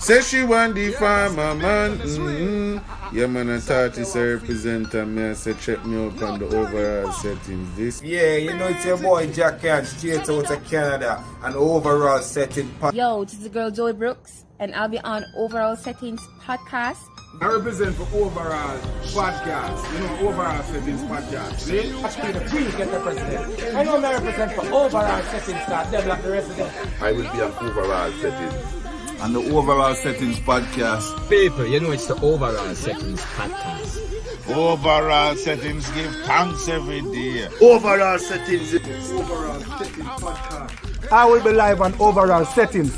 Say she want the farmer man. Yeah, man, I thought it's a representative. Me, I said check me up on the overall settings. This. Yeah, you know it's your boy Jack and straight out of Canada. And overall setting. Yo, this is the girl Joey Brooks, and I'll be on Overall Settings podcast. I represent for Overall Podcast. You know, Overall Settings Podcast. See? Watch me the queen get the president. I know I represent for Overall Settings that develop the resident. I will be on Overall Settings. On the Overall Settings Podcast. People, you know it's the Overall Settings Podcast. Overall settings give thanks every day. Overall Settings. Overall Settings Podcast. I will be live on Overall Settings.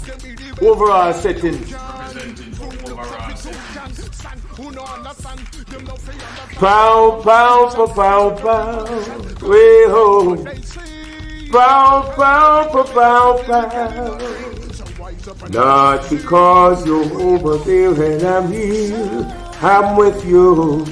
Overall Settings. Pow, pow, pow, pow, pow. Way home. Pow, pow, pow, pow, pow. Not because you're over there and I'm here. I'm with you.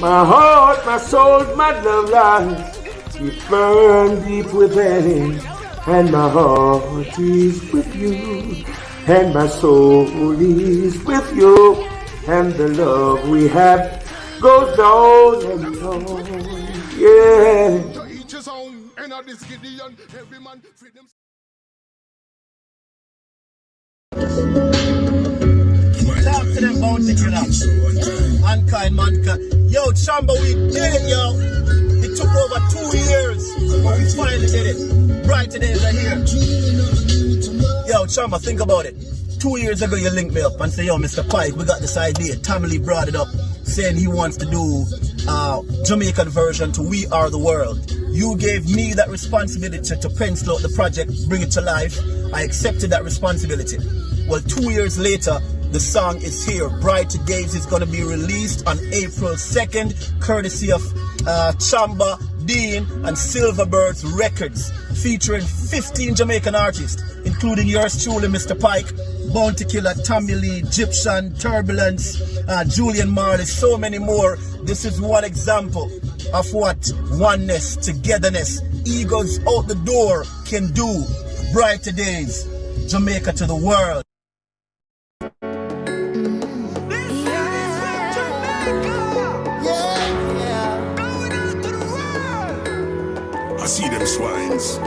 My heart, my soul, my love lies. You burn deep within. And my heart is with you. And my soul is with you. And the love we have goes on and on. Yeah. Talk to them about the killer. Mankind, mankind. Yo, Chamba, we did it, yo. It took over 2 years, but we finally did it. Brighter days are here. Yo, Chamba, think about it. 2 years ago, you linked me up and said, yo, Mr. Pike, we got this idea. Tamale brought it up, saying he wants to do Jamaican version to We Are the World. You gave me that responsibility to pencil out the project, bring it to life. I accepted that responsibility. Well, 2 years later, the song is here. Brighter Days is going to be released on April 2nd, courtesy of Chamba, Dean, and Silverbirds Records, featuring 15 Jamaican artists, including yours truly, Mr. Pike, Bounty Killer, Tommy Lee, Egyptian, Turbulence, Julian Marley, so many more. This is one example of what oneness, togetherness, egos out the door can do. Brighter Days, Jamaica to the world. I see them swines.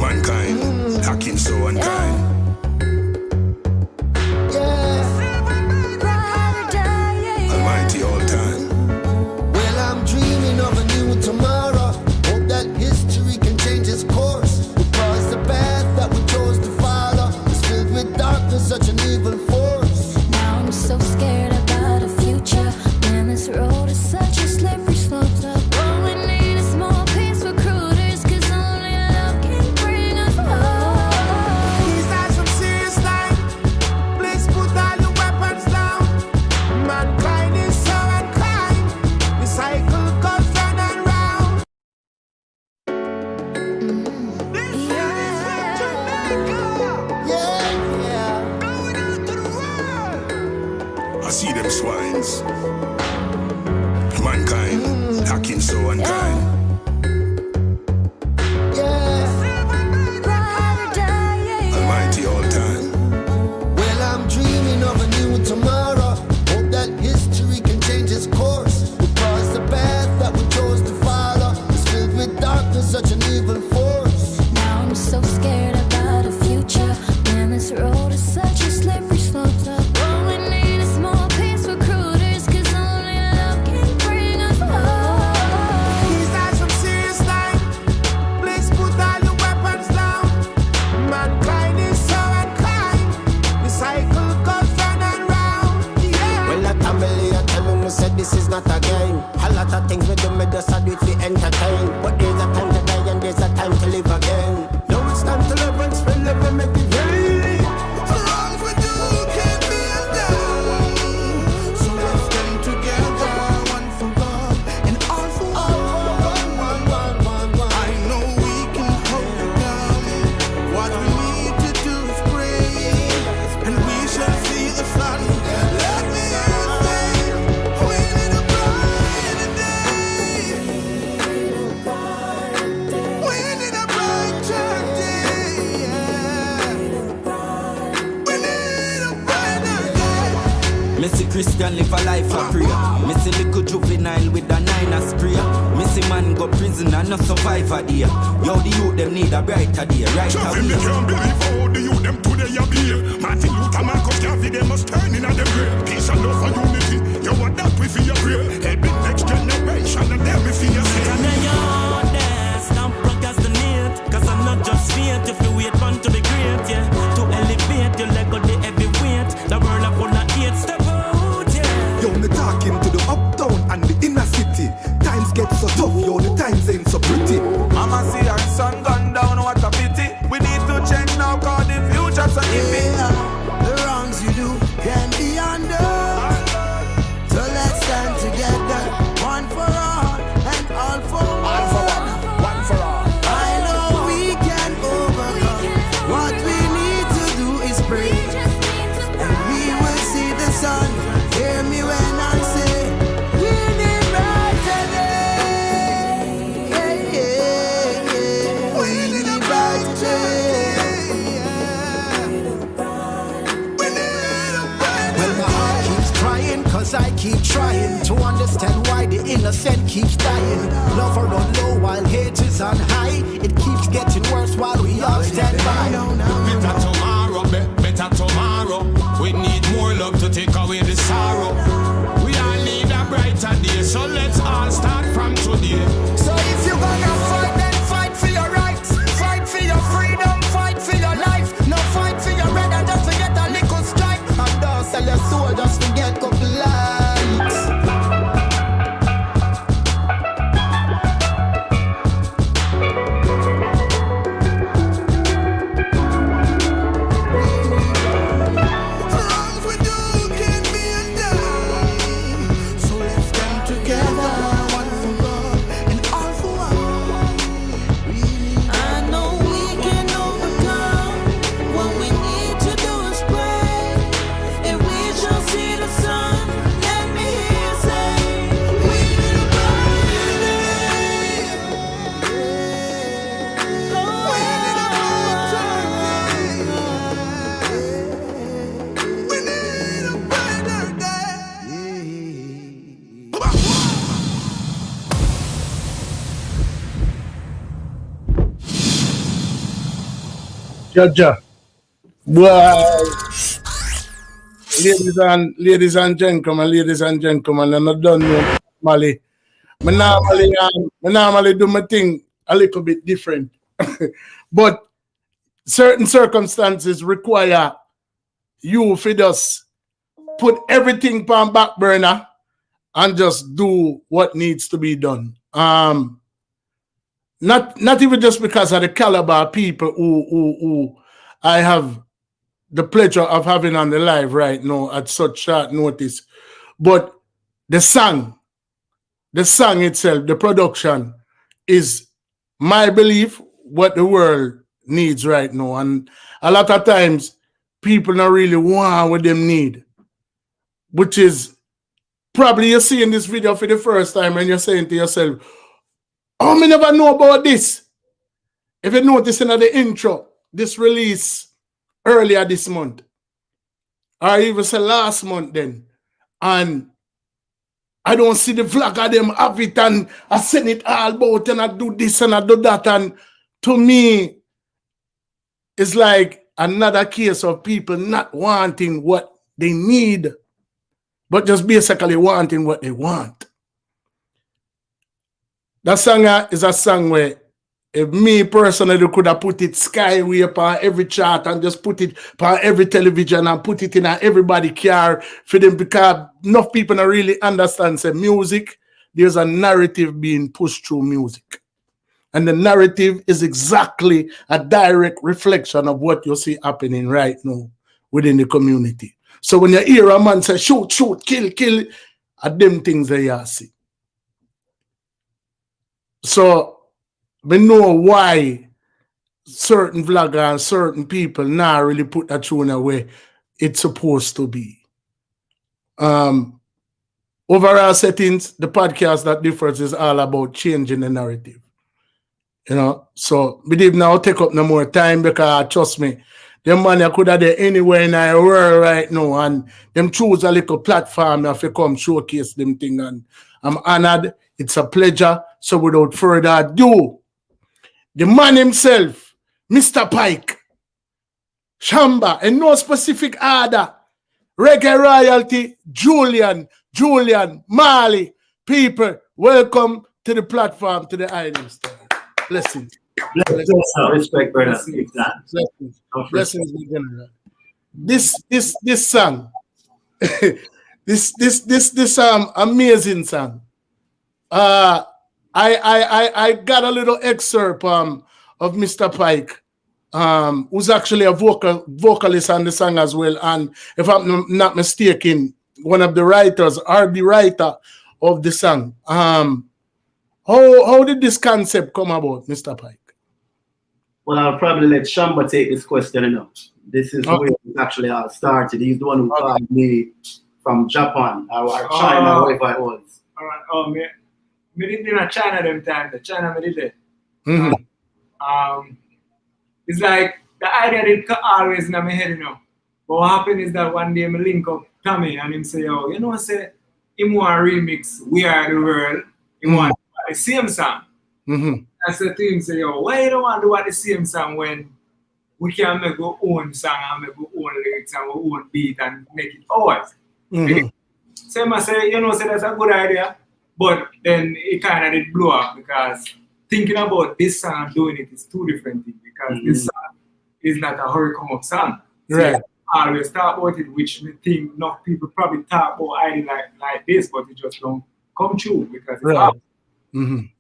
Mankind, hacking so unkind. Almighty all time. Well, I'm dreaming of a new tomorrow. Hope that history can change its course. Because the path that we chose to follow is filled with darkness, such an evil force. Now I'm so scared about the future. Man, this road is such a slippery slope. All we need is more peace recruiters, cause only love can bring us home. These eyes from serious life. Please put all your weapons down. Mankind is so unkind. The cycle goes round and round. I see them swines. Mankind, hacking so unkind. Almighty all time. Well, I'm dreaming of a new tomorrow. Hope that history can change its course. Because the path that we chose to follow is filled with darkness, such an evil force. Now I'm so scared about the future. Man, this road is such a slippery slope. All we need is more peace recruiters, cause only love can bring us home. These eyes from serious life. Please put all your weapons down. Mankind is so unkind. The cycle goes round and round. Yeah. Well, a family, I tell me, said this is not a game. A lot of things we do, me just do it to entertain. But there's a time to die and there's a time to live again. Now it's time to live and spend, live and make it rain. So long for you can be undone. So let's stand together, one for God and all for one. I know we can hold it down. What we need to do is pray, and we shall see the sun. Let me hear you say, we need a brighter day. We need a brighter day. Yeah. and live a life of prayer. Missy little juvenile with a 9 spray. Missy man go prison and not survive a day. Yo, the youth them need a brighter day, right away. Me can't believe how the youth them today are behave. Martin Luther, Marcus Garvey, they must turn in at them grave. Peace and love for unity, you want that we feel your grave. Help the next generation and them we feel your same. And then you're there, stop procrastinate. Cause I'm not just fate, if you wait fun to be great, yeah. To elevate, you let go the heavyweight. The world of full of hate, step out, yeah. Yo, me talking to the uptown and the inner city. Times get so tough, yo, the times ain't so pretty. Mama see her son gone down, what a pity. We need to change now, cause the future's so iffy. The wrongs you do can be undone. So let's stand together, one for all and all for one. One for all. I know we can overcome. What we need to do is pray, and we will see the sun. Hear me when I say we need brighter day. Yeah, yeah, yeah. We need brighter day. Well, my heart keeps crying, cause I keep trying to understand why the innocent keeps dying. Love are on low while hate is on high. It keeps getting worse while we all stand by. Better tomorrow, better tomorrow. We need more love to take away the sorrow. We all need a brighter day, so let's all start from today. So if you're gonna fight, then fight for your rights. Fight for your freedom, fight for your life. No fight for your red and just to get a little stripe. And don't sell your soul just to get couple likes. Wrongs we do can be undone. So let's stand together, one for all and all for one. I know we can overcome. What we need to do is pray, and we shall see the sun. Let me hear you say, we need a brighter day. We need a brighter day. Jaja. Well, ladies and gentlemen, I'm not done no Mali. I normally do my thing a little bit different. But certain circumstances require you to just put everything on back burner and just do what needs to be done. Not even just because of the caliber of people who I have the pleasure of having on the live right now at such short notice, but the song itself, the production is my belief what the world needs right now. And a lot of times people don't really want what them need, which is probably you're seeing this video for the first time and you're saying to yourself, oh, me never know about this. If you notice in the intro, this release earlier this month, or even say last month then, and I don't see the vlog of them have it and I send it all about and I do this and I do that, and to me, it's like another case of people not wanting what they need, but just basically wanting what they want. That song is a song where if me personally could have put it skyway upon every chart and just put it upon every television and put it in everybody's car for them, because enough people don't really understand say music, there's a narrative being pushed through music. And the narrative is exactly a direct reflection of what you see happening right now within the community. So when you hear a man say shoot, shoot, kill, are them things that you see. So we know why certain vloggers and certain people now really put that through in a way it's supposed to be. Overall settings, the podcast that differs is all about changing the narrative. You know, so we did now take up no more time because trust me, them man could have there anywhere in the world right now, and them choose a little platform if you come showcase them thing, and I'm honored. It's a pleasure. So without further ado, the man himself, Mr. Pike, Chamba, in no specific order, Reggae Royalty, Julian Marley, people, welcome to the platform, to the island star. Blessings. Respect, brother. Blessings. This song, this amazing song. I got a little excerpt of Mr. Pike, who's actually a vocalist on the song as well, and if I'm not mistaken, one of the writers or the writer of the song. How did this concept come about, Mr. Pike? Well, I'll probably let Chamba take this question enough. This is where it actually all started. He's the one who called me from Japan or China, wherever it was. All right. Oh, me didn't in China them time. The China me did it. It's like the idea did always in my head, you know. But what happened is that one day I link up Tommy and him say, yo, you know, say, him want remix We Are the World. He want the same song. I said to him, say, yo, why you don't want to do the same song when we can make our own song and make our own lyrics and our own beat and make it ours? So I say, you know, say that's a good idea. But then it kind of did blow up because thinking about this song and doing it is two different things, because this song is not a hurry come up song. So right. I always talk about it, which I think enough people probably talk about idea like this, but it just don't come true because it's out.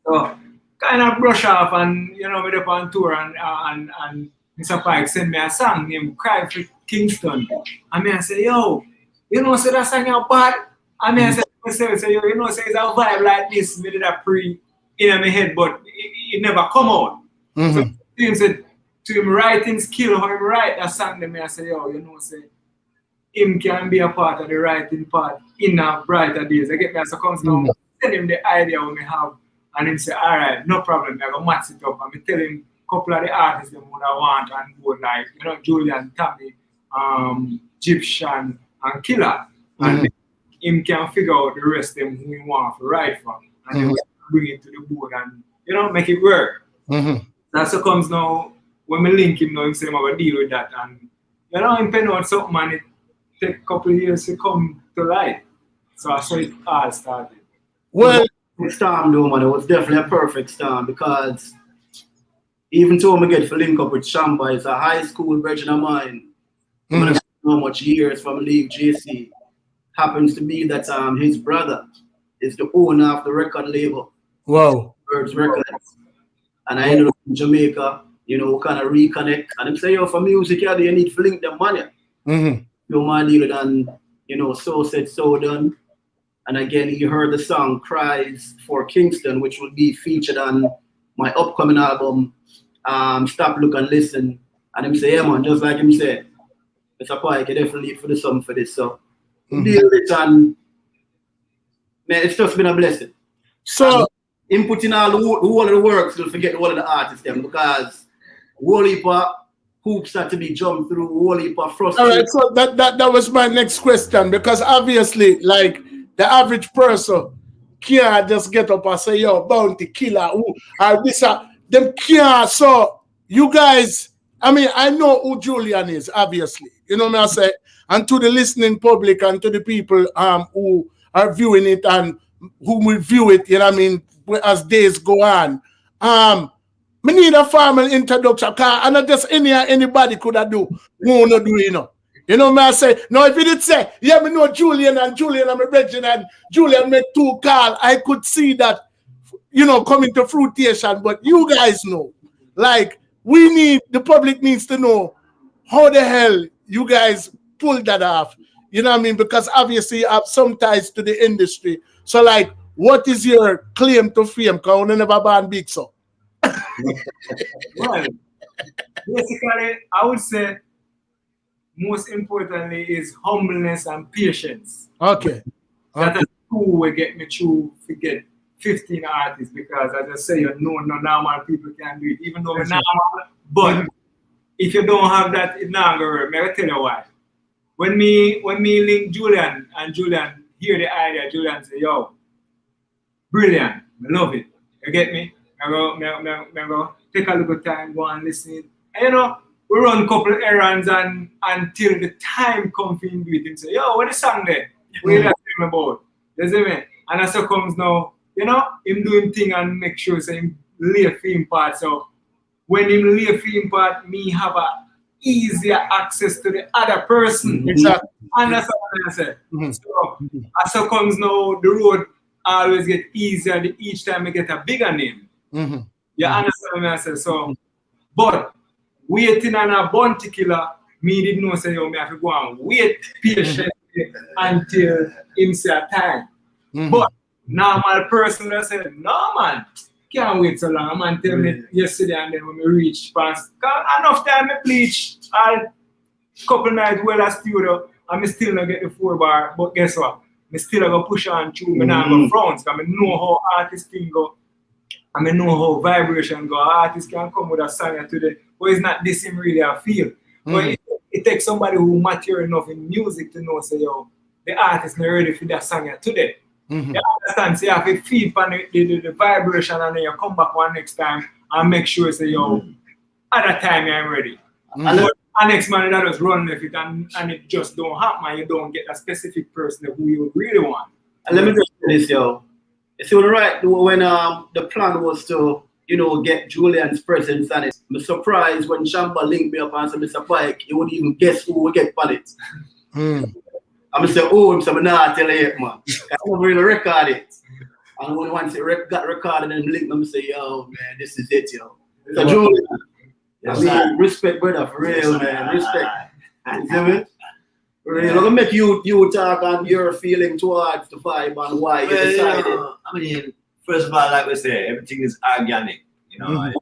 So kind of brush off, and you know, we're up on tour and Mr. Pike sent me a song named Cry for Kingston. And I say, yo, you know, say that song your part. And I say, yo, you know, say it's a vibe like this. Me did a pre in my head, but it never come out. So him said to him writing skill, how him write that song, then I say, yo, you know, say him can be a part of the writing part in a brighter days. I get me as a comes now, tell him the idea we have, and him say, all right, no problem, I go match it up. And I tell him a couple of the artists them would I want and would like, you know, Julian, Tommy, Egyptian, and Killer. And him can figure out the rest of them who he want to write from. And then we bring it to the board and, you know, make it work. That's what comes now, when we link him now, him say, I'm going to deal with that. And, you know, him pen out something and it take a couple of years to come to light. So I saw it all started. Well, the storm though, man, it was definitely a perfect storm because even though I get to link up with Chamba, it's a high school virgin of mine. I don't know much years from leave JC. Happens to be that his brother is the owner of the record label. Wow. Birds Records. And I ended up in Jamaica, you know, kind of reconnect. And I'm saying, yo, for music, yeah, you need to link them money. You know, my deal done, you know, so said, so done. And again, you heard the song Cries for Kingston, which will be featured on my upcoming album, Stop, Look and Listen. And him say, yeah, man, just like him said, Mr. Pike, you definitely need for the song for this. So, deal with it, and man, it's just been a blessing. So, inputting all of the works, don't forget all of the artists them, because whole heap of hoops had to be jumped through, whole heap of frustration. All right, so that was my next question, because obviously, like, the average person can't just get up and say, yo, Bounty Killer, or this, them can't. So, you guys, I mean, I know who Julian is, obviously. You know what I say? And to the listening public and to the people who are viewing it and who will view it, you know what I mean, as days go on. Me need a formal introduction, because I not just anybody could have do, who not do, you know. You know what I say? Now, if you did say, yeah, me know Julian and my brethren and Julian make two calls, I could see that, you know, coming to fruition. But you guys know, like, the public needs to know how the hell you guys pulled that off. You know what I mean? Because obviously you have some ties to the industry. So, like, what is your claim to fame? Because you never ban big, so. Well, basically, I would say most importantly is humbleness and patience. Okay. That is two will get me through to get 15 artists, because as I say, you know, no normal people can do it, even though we're normal, but if you don't have that, it's not gonna work. I'll tell you why. When me link Julian and Julian hear the idea, Julian say, yo, brilliant, I love it. You get me? I go take a little time, go and listen. And you know, we run a couple errands and until the time comes in with him say, yo, what is the song there? What are you talking about? You see me? And as it comes now, you know, him doing thing and make sure say him lay film part. So when him lay film part, me have a easier access to the other person. Exactly. And that's what I say. So as it comes now, the road always get easier each time I get a bigger name. You understand what I say? So, but waiting on a bounty killer, me didn't know say, yo, me have to go and wait patiently until him say a time. But normal person that said, no man, can't wait so long. Man tell me yesterday and then when we reach past, enough time I bleach all couple nights well at studio and I still not get the 4-bar. But guess what? I still go push on through. I not go front because I know how artists can go. And I know how vibration go. Artists can come with a song today, but it's not this him really I feel. But it takes somebody who mature enough in music to know say, yo, the artist not ready for that song today. You understand? So you have to feed on the vibration and then you come back one next time and make sure say, yo, at that time I'm ready. And next man that just run with it and it just don't happen. You don't get a specific person who you really want. And let me just say this, yo. You see, when the plan was to, you know, get Julian's presence on it, I'm surprised when Chamba linked me up and said, Mr. Pike, you wouldn't even guess who would get on it. I'm say, oh, I'm not tell you yet, man. I don't really record it. And when once it got recorded and linked, I'm say, yo, man, this is it, yo. So Julian, I mean, respect, brother, for real, man. Respect. You see me? I'm gonna make you talk on your feeling towards the vibe and why you decided. I mean, first of all, like we say, everything is organic. You know,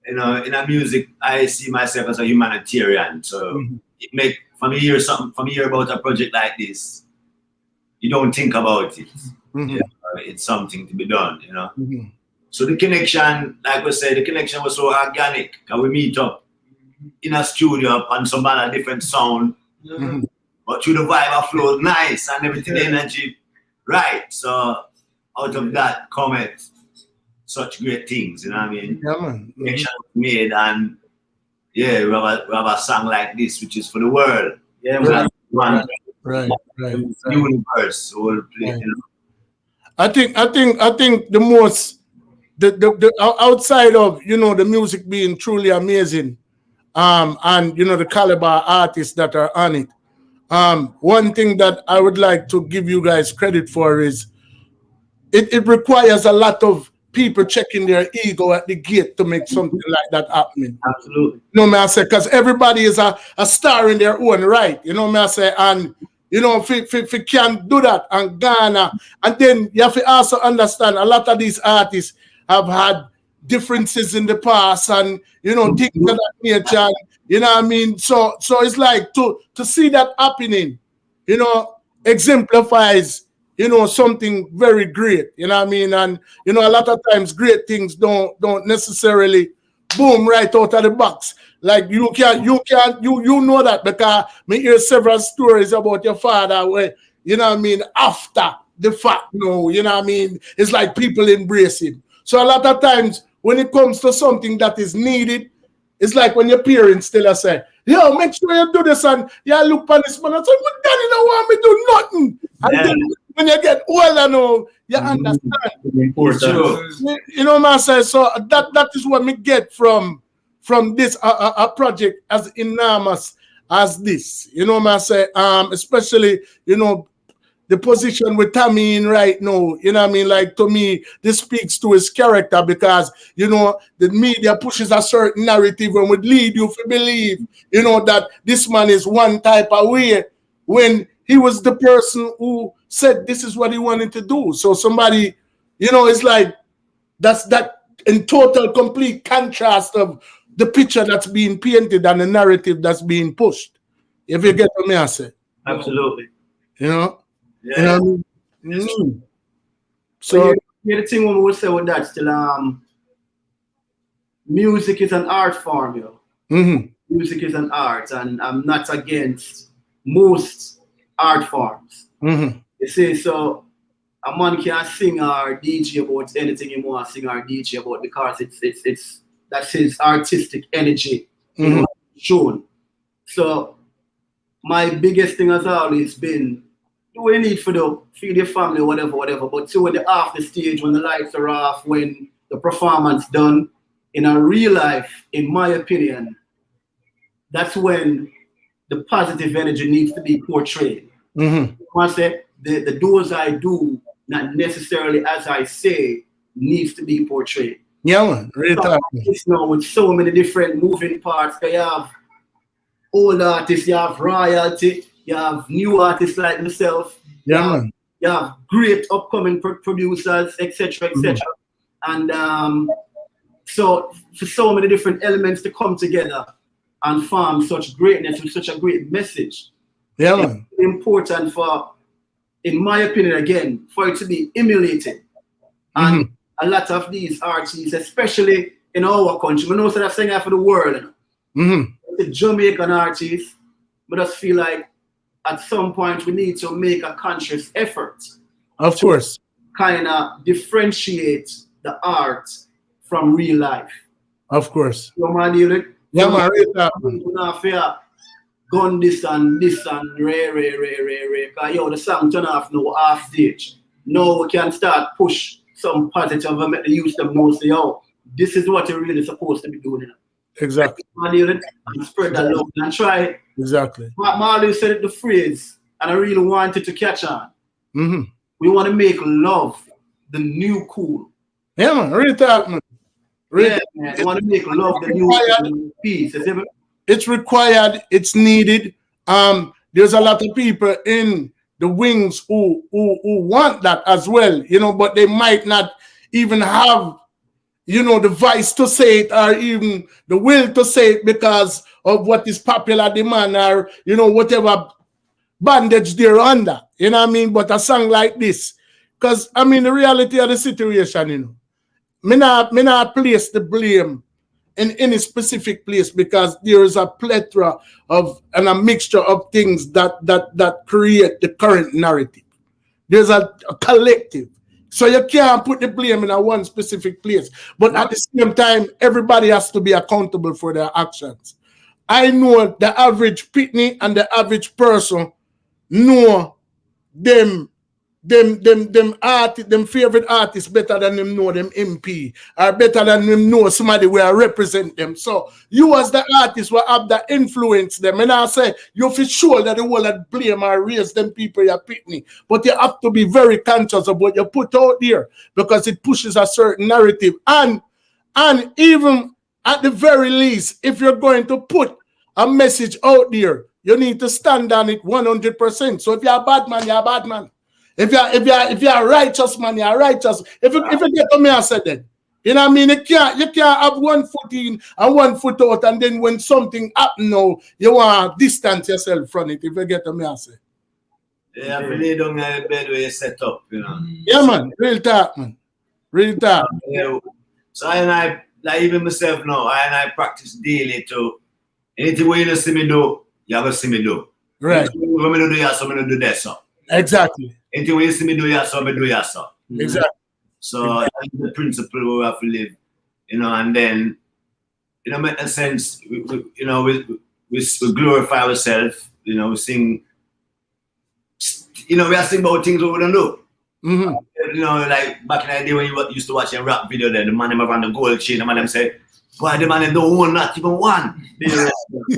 you know, in a music, I see myself as a humanitarian. So it make from hear about a project like this, you don't think about it. You know, it's something to be done. You know. So the connection, like we said, the connection was so organic. Cause we meet up in a studio and some other different sound. But through the vibe flows nice and everything, the energy right. So out of that come such great things, you know what I mean? Yeah, man. Connection was made and yeah, we have a song like this which is for the world. Yeah, right. Universe will play, you know. I think the most the outside of, you know, the music being truly amazing, and you know the caliber artists that are on it. One thing that I would like to give you guys credit for is it requires a lot of people checking their ego at the gate to make something like that happening. Absolutely. You know what I say? Because everybody is a star in their own right. You know what I say? And you know, if you can do that and Ghana, and then you have to also understand a lot of these artists have had differences in the past and, you know, things of that nature. You know what I mean? So it's like to see that happening, you know, exemplifies, you know, something very great. You know what I mean? And, you know, a lot of times great things don't necessarily boom right out of the box. Like you know that because me hear several stories about your father where, you know what I mean, after the fact, you know what I mean? It's like people embrace him. So a lot of times when it comes to something that is needed, it's like when your parents still say, yo, make sure you do this and you look on this man and say, but daddy don't want me to do nothing. And then when you get older now, you understand. You know what I'm saying? So that is what me get from this a project as enormous as this. You know what I'm saying? Especially, you know, the position with Tommy in right now, you know what I mean? Like, to me, this speaks to his character because, you know, the media pushes a certain narrative and would lead you to believe, you know, that this man is one type of way when he was the person who said this is what he wanted to do. So somebody, you know, it's like, that's that in total, complete contrast of the picture that's being painted and the narrative that's being pushed. If you get what me I say. Absolutely. You know? Yeah. You know what I mean? So the thing we would say with that still music is an art form, you know. Music is an art, and I'm not against most art forms. You see, so a man can sing or DJ about anything he wants to sing or DJ about because it's that's his artistic energy shown. So my biggest thing has always been do what you need for the feed your family, whatever. But so when they're off the stage, when the lights are off, when the performance done, in a real life, in my opinion, that's when the positive energy needs to be portrayed. I say the doors I do, not necessarily as I say, needs to be portrayed. Yeah, man. Really with so many different moving parts. You have old artists, you have royalty, you have new artists like myself. Yeah, man. You have great upcoming producers, etc., etc. And so for so many different elements to come together and form such greatness with such a great message. Yeah, man. It's important for, in my opinion, again, for it to be emulated. And a lot of these artists, especially in our country, we know that I'm saying that for the world. The Jamaican artists, but I just feel like at some point we need to make a conscious effort. Of course. Kind of differentiate the art from real life. Of course. You know what I mean? Yeah, man. Gun this and ray. Because yo, the song turn off now half stage. Now we can start push some positive and make the use them know, say, yo, this is what you're really supposed to be doing. Exactly. And spread that love and try. Exactly. Marley said it the phrase, and I really wanted to catch on. We want to make love the new cool. Yeah, man. Really talk, man. Really, yeah, man. We want to make love the new peace. It's required. It's needed. There's a lot of people in the wings who want that as well, you know, but they might not even have, you know, the voice to say it or even the will to say it because of what is popular demand or, you know, whatever bandage they're under, you know what I mean? But a song like this, because, I mean, the reality of the situation, you know, me not place the blame in any specific place because there is a plethora of and a mixture of things that create the current narrative. There's a collective. So you can't put the blame in a one specific place. But at the same time, everybody has to be accountable for their actions. I know the average pitney and the average person know them artists, them favorite artists better than them know them MP or better than them know somebody where represent them. So you as the artist will have that influence them. And I say you feel sure that the whole that blame or raise them people you're pitney. But you have to be very conscious of what you put out there because it pushes a certain narrative. And even at the very least, if you're going to put a message out there, you need to stand on it 100%. So if you're a bad man, you're a bad man. If you're a righteous man, you're righteous. If you get to me, I said that. You know what I mean? You can't have 1 foot in and 1 foot out, and then when something happens now, you want to distance yourself from it. If you get to me, I say. Yeah, I lay down in the bed where you set up, you know. Yeah, man. Real talk, man. Real talk. Yeah. So I like even myself now, I practice daily to anything where you see me do, you have to see me do. Right. When me do that, so me do that, so. Exactly. Anything when you see me do ya, so me do ya, so. Exactly. So that's the principle we have to live, you know, and then, you know, in a sense, we glorify ourselves, you know, we sing, you know, we are singing about things we don't do. You know, like back in the day when you used to watch a rap video there, the man them around the gold chain, the man them say, boy, the man them don't want not even one.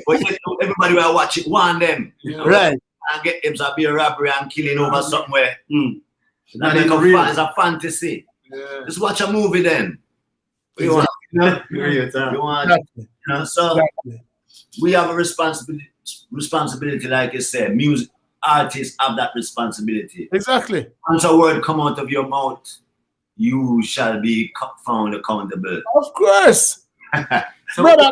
But everybody will watch it, one them. You know? Right. And get them to be a robbery and killing over somewhere. It's a fantasy. Yeah. Just watch a movie then. You want, so we have a responsibility, like you said. Music artists have that responsibility. Exactly. Once a word come out of your mouth, you shall be found accountable. Of course. So, brother,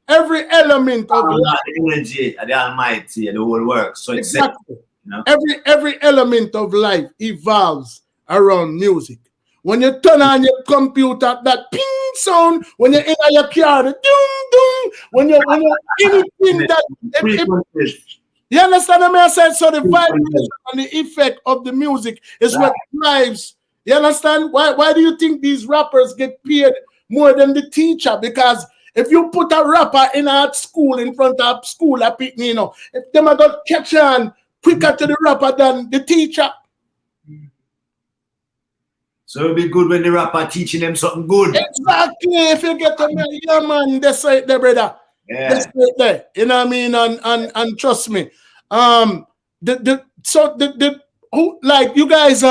every element of the energy of the Almighty and the whole work. So it's exactly. You know? Every element of life evolves around music. when you turn on your computer, that ping sound, when you're in your car, the doom doom, when you're anything that you understand what I said? So the vibration and the effect of the music is what drives. You understand? Why do you think these rappers get paid more than the teacher? Because if you put a rapper in a school in front of school, if them are gonna catch on quicker to the rapper than the teacher. So it'll be good when the rapper teaching them something good. Exactly. If you get a man, that's right there, brother. Yeah. That's right there. You know what I mean? And trust me. Who like you guys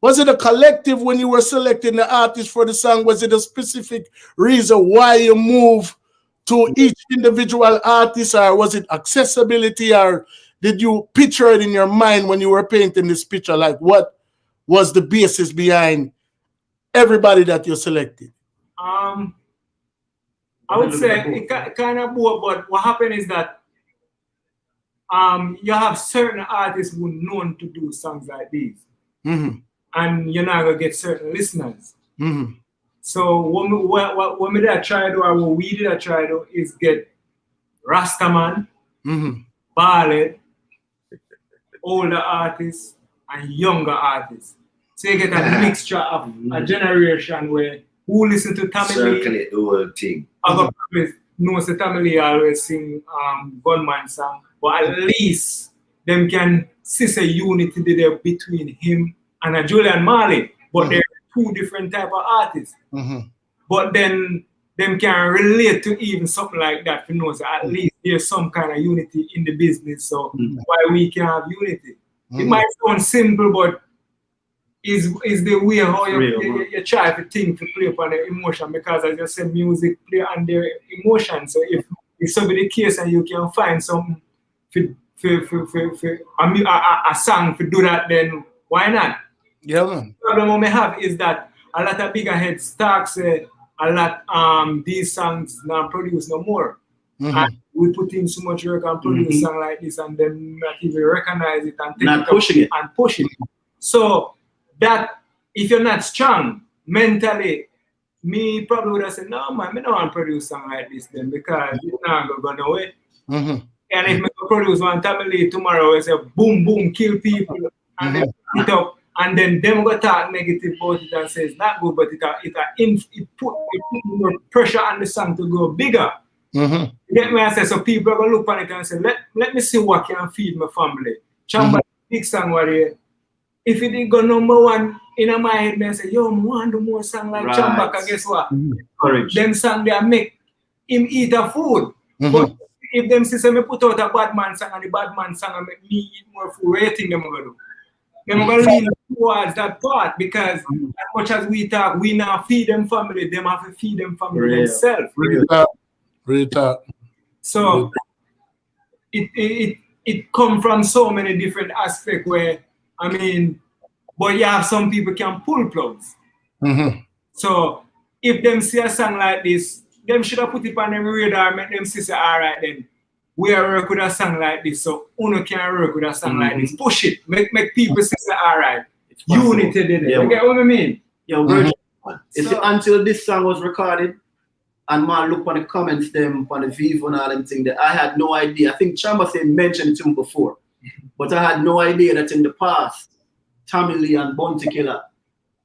was it a collective when you were selecting the artist for the song? Was it a specific reason why you move to each individual artist, or was it accessibility, or did you picture it in your mind when you were painting this picture? Like what was the basis behind everybody that you selected? I would say it kind of both, but what happened is that you have certain artists who are known to do songs like these, and you're not gonna get certain listeners. So what we did try to do, or what we did try to do, is get Rastaman, Ballad, older artists, and younger artists. So you get a mixture of a generation where who listen to Tamil. Circulate the whole thing. Other people know that Tamil always sing Gunman song, but at least them can see a unity there between him and a Julian Marley. But they're two different type of artists. But then them can relate to even something like that to know that at least there's some kind of unity in the business. So why we can have unity? It might sound simple, but is the way how you try to think to play upon the emotion, because as you said, music play on their emotion. So if somebody case and you can find something for a song to do that, then why not? Yeah, man. The problem we have is that a lot of bigger heads talk say a lot these songs not produce no more. And we put in so much work and produce a song like this, and then not even recognize it and not pushing it and push it. So that if you're not strong mentally, me probably would have said, no man, I don't want to produce something like this then, because it's not going to go nowhere. And if I produce one Tamil tomorrow, I say boom boom, kill people, and then put it up, and then them go talk negative about it and say it's not good, but it put more pressure on the song to go bigger. You get me? I say, so people are going to look on it and say, let me see what can feed my family. Chamba, big song warrior. If it didn't go number one in my head, I say, yo, I want to do more song like Chamba, because guess what? Them song they make him eat a food. But if them say me put out a bad man song and the bad man song and make me eat more food, what do you think them going to do? They're going to lean towards that part, because as much as we talk, we now feed them family, them have to feed them family themselves. So it come from so many different aspects where, I mean, but you have some people can pull plugs. So if them see a song like this, them should have put it on them radar, make them say, all right then, we are work with a song like this, so Uno can work with a song like this. Push it, make people say, all right, unity did it. You get what I mean? Until this song was recorded, and man look on the comments them on the Vivo and all them things, that I had no idea. I think Chamba said mentioned it to him before, but I had no idea that in the past, Tamil and Bounty Killer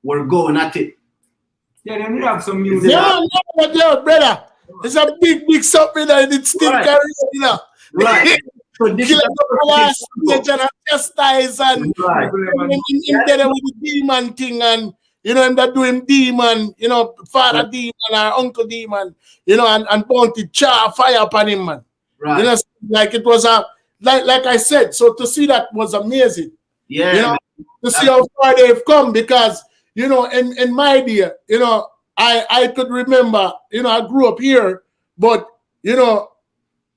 were going at it. Yeah, they have some music. Yeah, brother. It's a big something that it still carries, you know. Right. So this is and chastise and in there with the demon thing, and you know, him that doing demon, you know, father demon or uncle demon, you know, and Bounty char fire upon him, man. Right. You know, like it was a like I said, so to see that was amazing. Yeah. You know, to see how far they've come, because you know, in my day, you know, I could remember, you know, I grew up here, but you know,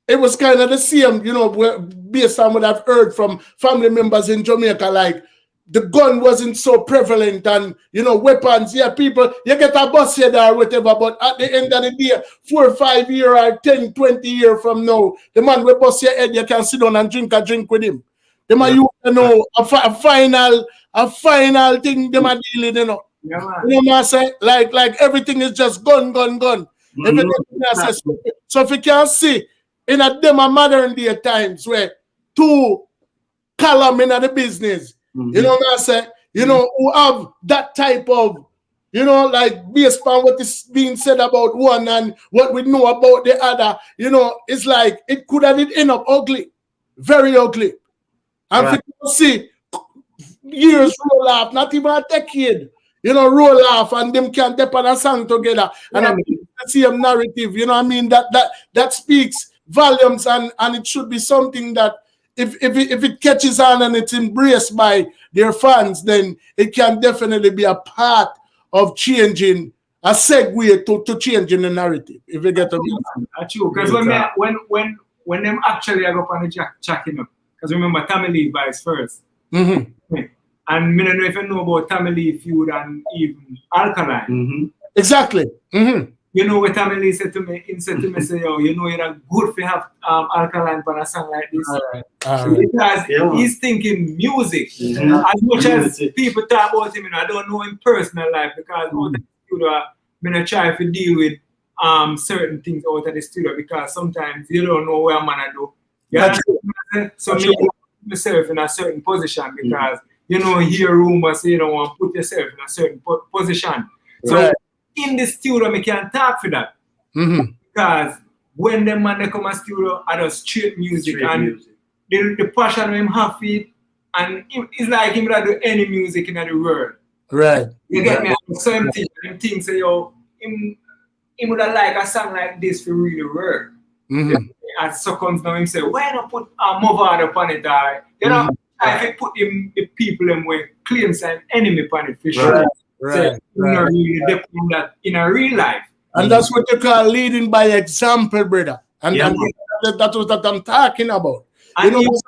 it was kind of the same, you know, based on what I've heard from family members in Jamaica, like the gun wasn't so prevalent, and you know, weapons, yeah, people, you get a bus head or whatever, but at the end of the day, 4 or 5 years or 10, 20 years from now, the man will bust your head, you can sit down and drink a drink with him. Them are, you know, a final thing them are dealing, you know. Yeah, man. You know what I say? Like everything is just gun. Everything I say. So if you can see in a them modern day times where two column in the business, you know what I say? You know, who have that type of, you know, like based on what is being said about one and what we know about the other, you know, it's like it could have end up ugly, very ugly. And if you see years roll off, not even a decade, you know, roll off and them can dip on a song together and the same narrative, you know what I mean? That speaks volumes and it should be something that if it catches on and it's embraced by their fans, then it can definitely be a part of changing a segue to changing the narrative. If you get me, that's true. Because when them actually I go on the checking up, because remember Tommy Lee vice first, and I don't know if you know about Tommy Lee feud and even Alkaline. Exactly. You know what Tommy Lee said to me? He said to me, say, yo, you know, it's good to have Alkaline for a song like this. Because he's thinking music. As much as people talk about him, I don't know him personal life because out of the studio, I try to deal with certain things out of the studio because sometimes you don't know where I'm gonna do. So me myself in a certain position because you know hear rumors, so you don't want to put yourself in a certain position. So in the studio, I can't talk for that. Because when the man they come to studio, I do straight music and the passion him have it, and it's like him that do any music in the world. Right. You get me? So him think say, yo, him would like a song like this for really work. And so comes now him say, why not put a Movard upon it? You know, if you put him the people them with claims and enemy upon it for sure. So, really depend that in a real life. And that's what you call leading by example, brother. And that's what I'm talking about. And you know,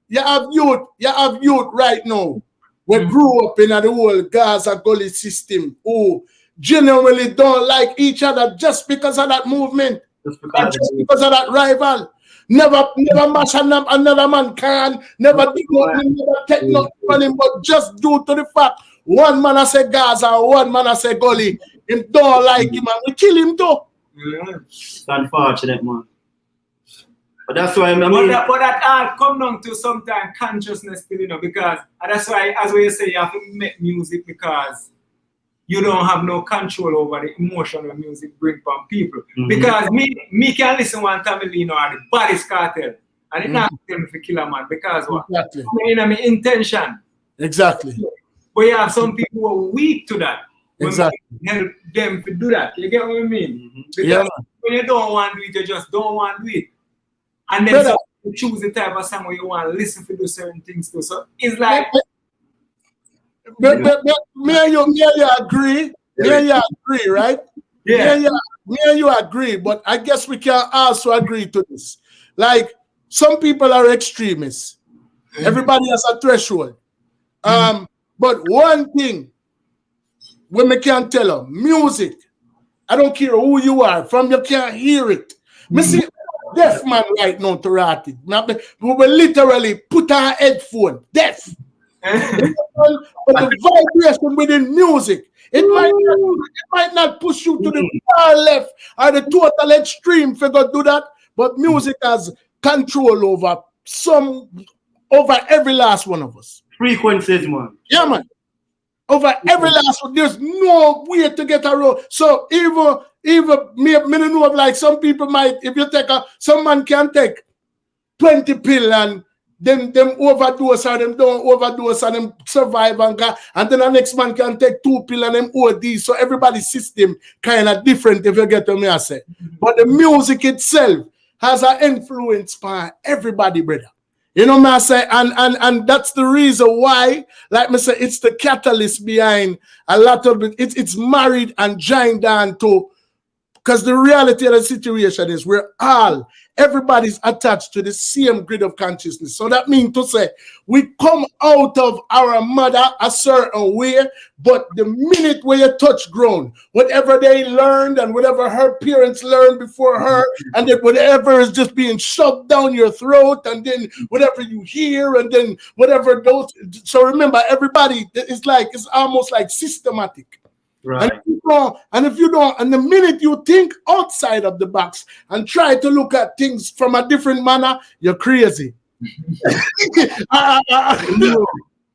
you have youth right now who grew up in the whole Gaza Gully system who genuinely don't like each other just because of that movement, just because of that rival. Never mash another man can, never take nothing from him, but just due to the fact one man I say Gaza, one man I say Gully, him don't like him and we kill him too. It's unfortunate, man. But that's why I mean. But that all come down to sometimes consciousness still, you know, because that's why, as we say, you have to make music because you don't have no control over the emotion of music bring from people. Because me can listen one time, you know, the Body's Cartel, and it's not tell me to kill a man because what? Exactly. You know, my intention. Exactly. But you have some people who are weak to that. Exactly. Help them to do that. You get what I mean? Because when you don't want to do it, you just don't want to do it. And then you choose the type of song where you want to listen to do certain things too. So it's like. But me and you agree. Me and you agree, right? Yeah. Me and you agree, but I guess we can also agree to this. Like, some people are extremists. Everybody has a threshold. But one thing, when we can tell them, music, I don't care who you are, from you can't hear it. Me see deaf man right now to write it. We will literally put our headphone, deaf. But the vibration within music, it might not push you to the far left or the total extreme figure do that, but music has control over every last one of us. Frequencies, man. Yeah, man. Over every last one, there's no way to get a roll. So even me know of like some people might, if you take some man can take 20 pills and them overdose or them don't overdose and them survive and then the next man can take 2 pills and them OD. So everybody's system kind of different, if you get what I say. But the music itself has an influence on everybody, brother. You know what I say? And that's the reason why, like I say, it's the catalyst behind a lot of it. It's married and joined down to, because the reality of the situation is we're all everybody's attached to the same grid of consciousness. So that means to say we come out of our mother a certain way, but the minute where you touch ground, whatever they learned and whatever her parents learned before her, and then whatever is just being shoved down your throat, and then whatever you hear, and then whatever those. So remember, everybody, it's almost like systematic. Right. And if you don't, and the minute you think outside of the box and try to look at things from a different manner, you're crazy. Are you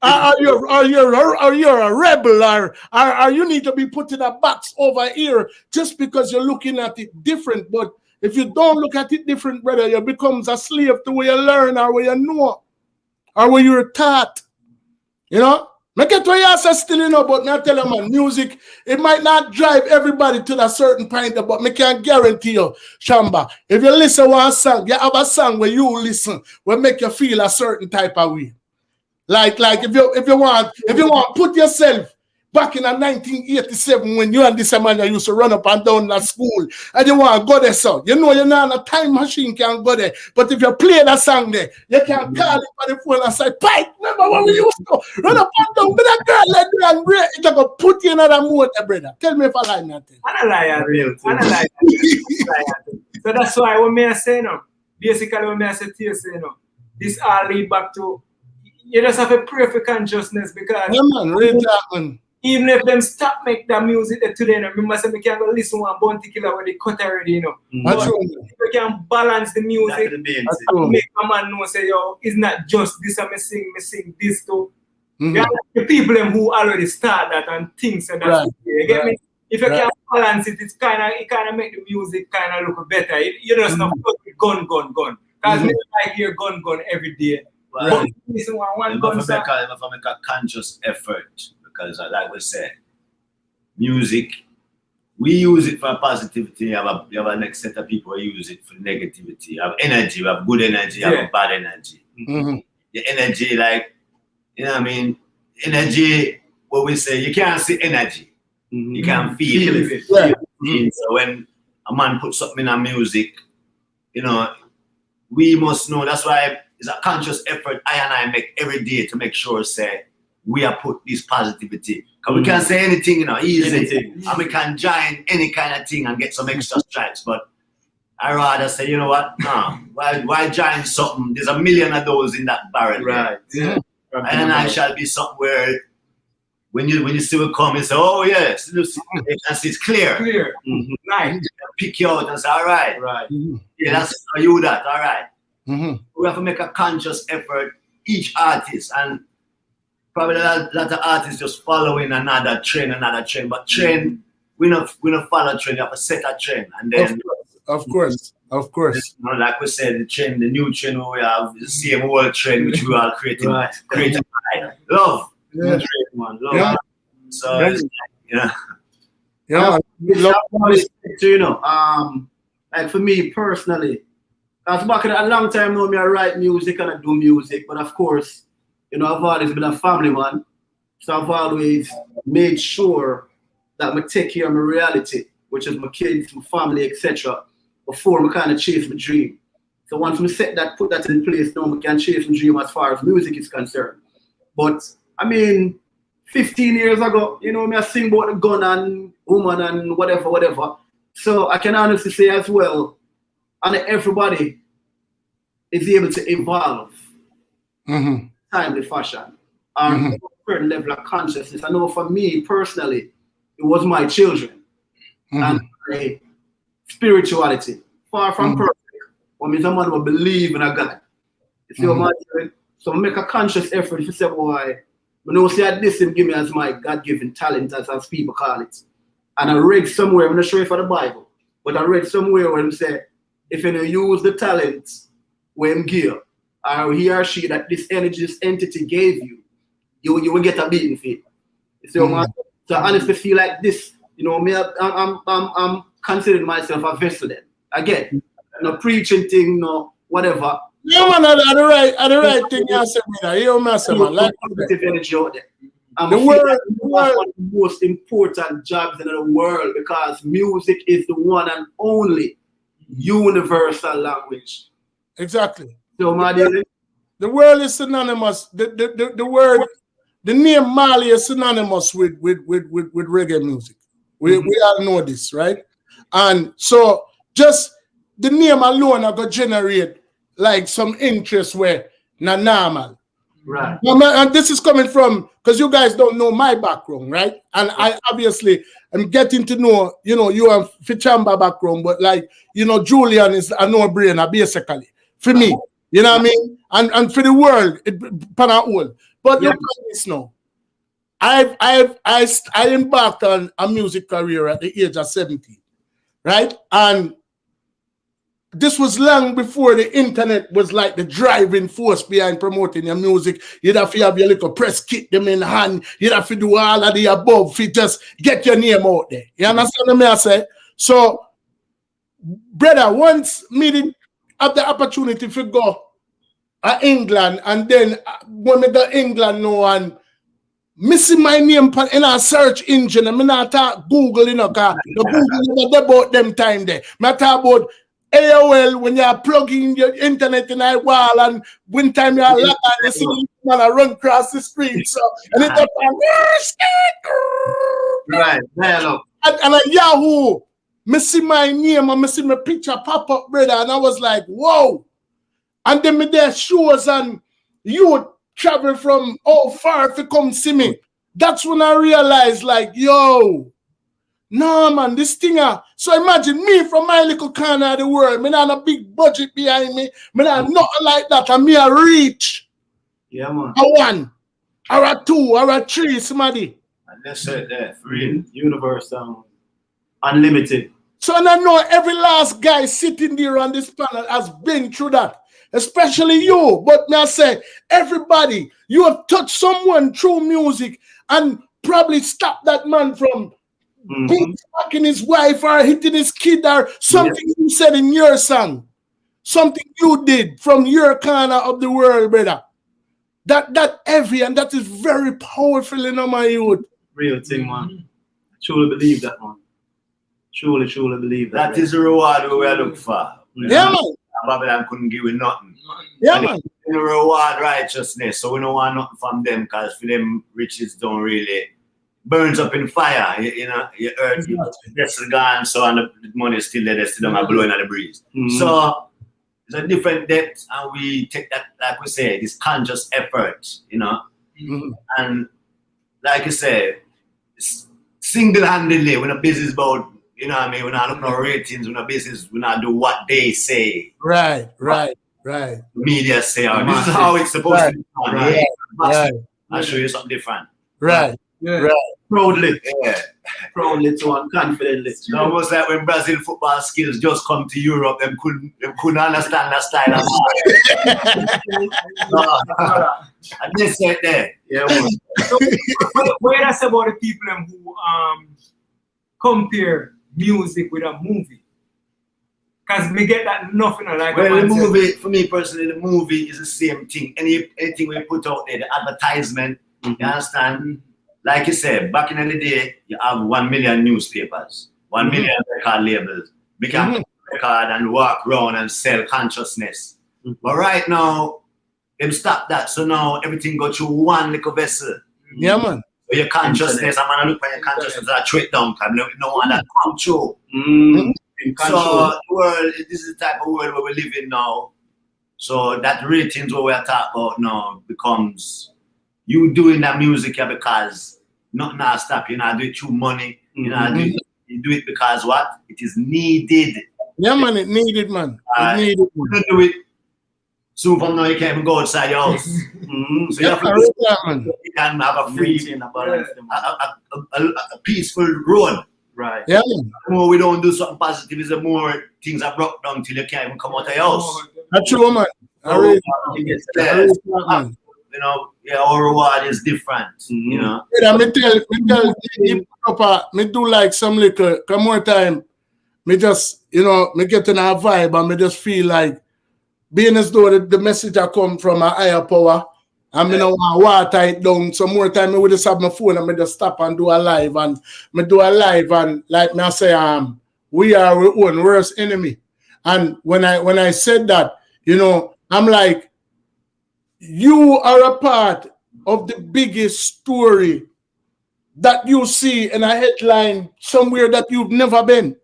a rebel, or you need to be put in a box over here just because you're looking at it different. But if you don't look at it different, brother, you becomes a slave to where you learn or where you know or where you're taught. You know? I get what you say still, you know, but not tell them, man, music, it might not drive everybody to a certain point, but I can guarantee you, Chambah, if you listen to one song, you have a song where you listen, will make you feel a certain type of way. Like if you want, put yourself back in 1987 when you and this man used to run up and down that school and you want to go there, so you know you're not on a time machine can go there. But if you play that song there, you can call it on the phone and say, Pike, remember when we used to run up and down with that girl like that and break, it's going to put you in another mood, brother. Tell me if I lie nothing. I don't lie. So that's why when I say no, basically when I say to you, say no, this all lead back to you just have a pray for consciousness because even if them stop make that music today, you know, remember say we can go listen to one Bounty Killer where they cut already, you know. But if we can balance the music and make a man know say, yo, it's not just this and me sing this too. You have the people them who already start that and things and that. You get me? If you can balance it, it kind of make the music kind of look better. You just not gun. Because me like hear gun every day. But listen one gun song. If I make a conscious effort, because like we said, music, we use it for positivity. You have a next set of people who use it for negativity. You have energy, you have good energy, you have bad energy. The energy, like, you know what I mean? Energy, what we say, you can't see energy. You can feel it. So when a man puts something in music, you know, we must know. That's why it's a conscious effort I make every day to make sure, say, we are put this positivity. Because we can say anything, you know, easy. And we can join any kind of thing and get some extra stripes. But I rather say, you know what? No. Why join something? There's a million of those in that barrel. Right. Yeah. And I shall be somewhere when you see it come, you say, oh yes, it's clear. Nice. Pick you out and say, all right. Yeah, that's how you do that, all right. We have to make a conscious effort, each artist, and probably a lot of artists just following another trend. But trend, we don't follow trend. You have to set a trend, and then of course. You know, like we said, the new trend we have is the same old trend which we are creating. Love. Love. Yeah. So it's like, like for me personally, I was back in a long time now, I write music and I do music, but of course, you know, I've always been a family man. So I've always made sure that I take care of my reality, which is my kids, my family, etc., before I kind of chase my dream. So once we put that in place, now we can chase my dream as far as music is concerned. But I mean, 15 years ago, you know, I sing about the gun and woman and whatever. So I can honestly say as well, and everybody is able to evolve timely fashion or a certain level of consciousness. I know for me personally, it was my children and my spirituality. Far from perfect. When me someone will believe in a God. You see what I'm saying? So I make a conscious effort to say, boy, I know say this him give me as my God-given talent, as people call it. And I read somewhere, I'm not sure if it's the Bible, but I read somewhere where him say, if you use the talent where him give, or he or she that this energy, this entity gave you, you will get a beating for it. You see what I'm saying? So I honestly feel like this, you know, me, I'm considering myself a vessel then. Again, no preaching thing, no whatever. Yeah, man, are the right thing you said, man. You master, man. Like positive energy out there. And the world is one of the most important jobs in the world because music is the one and only universal language. Exactly. So, Madi, the word is synonymous. The word, the name Marley is synonymous with reggae music. We all know this, right? And so just the name alone are gonna generate like some interest where not normal. Right. And this is coming from, because you guys don't know my background, right? And I obviously am getting to know, you have Chamba background, but like, Julian is a no-brainer basically for me. You know what I mean? And for the world, it pan out all. But look at this now. I embarked on a music career at the age of 17, right? And this was long before the internet was like the driving force behind promoting your music. You'd have to have your little press kit them in hand. You'd have to do all of the above to just get your name out there. You understand what I say? So, brother, once me did have the opportunity to go to England, and then when me go to England now and missing my name in a search engine, and me not talk Google, because the Google never about them time there. Me talk about AOL when you're plugging your internet in a wall, and when time you're locked on, you see the man run across the street. So, and it's right, and a Yahoo, me see my name and me see my picture pop up, brother, and I was like, whoa. And then me there shows and you travel from how far to come see me. That's when I realized, like, yo, no, man, this thing. So imagine me from my little corner of the world. Me not a big budget behind me. Me not nothing like that. And me a reach. Yeah, man. A one, or a two, or a three, somebody. And that's it there, free. Universal. Unlimited. So and I know every last guy sitting there on this panel has been through that. Especially you. But me I say, everybody, you have touched someone through music and probably stopped that man from fucking his wife or hitting his kid or something you said in your song. Something you did from your corner of the world, brother. That heavy, and that is very powerful in my youth. Real thing, man. I truly believe that, man. Truly believe that. That is the reward we are looking for. Yeah, man. Babylon couldn't give you nothing. Yeah, and man. They reward righteousness, so we don't want nothing from them, because for them riches don't really burns up in fire. You earth, that's gone, so and the money is still there, they're still blowing at the breeze. So it's a different depth, and we take that, like we say, this conscious effort, and like you say, single-handedly, when a business about, you know what I mean, we're not looking at ratings, we're not business, we're not do what they say. Right. Media say, this is how it's supposed to be done. Right. I'll show you something different. Right. Proudly. Yeah. Proudly to and confidently. It's almost like when Brazil football skills just come to Europe, them couldn't understand that style of and they said there. Yeah, well. So, what I say about the people who compare music with a movie? Because we get that nothing like. Well, the movie, for me personally, the movie is the same thing. Anything we put out there, the advertisement, you understand? Like you said, back in the day, you have 1 million newspapers, 1 million record labels. We can put a record and walk around and sell consciousness. But right now, them stop that. So now everything go through one little vessel. Yeah, man. So your consciousness, I'm gonna look at your consciousness as a trick down, because no one that come through. So the world, this is the type of world where we live in now. So that ratings what we are talking about now becomes you doing that music here because nothing will stop you. You not do it through money. You do it because what? It is needed. Yeah, man, it needed, man. It needed. You don't do it. Soon from now, you can't even go outside your house. So you have to you can have a free, a peaceful road. Right. Yeah. The more we don't do something positive, is the more things are broke down till you can't even come out of your house. That's true, man. Our reward is different. You know. Yeah, me do like some little. Come more time. Me just me get in a vibe and me just feel like being as though the message I come from a higher power. And me don't want to water it down. Some more time, I would just have my phone and me just stop and do a live. And me do a live and like me I say, we are our own worst enemy. And when I said that, you know, I'm like, you are a part of the biggest story that you see in a headline somewhere that you've never been.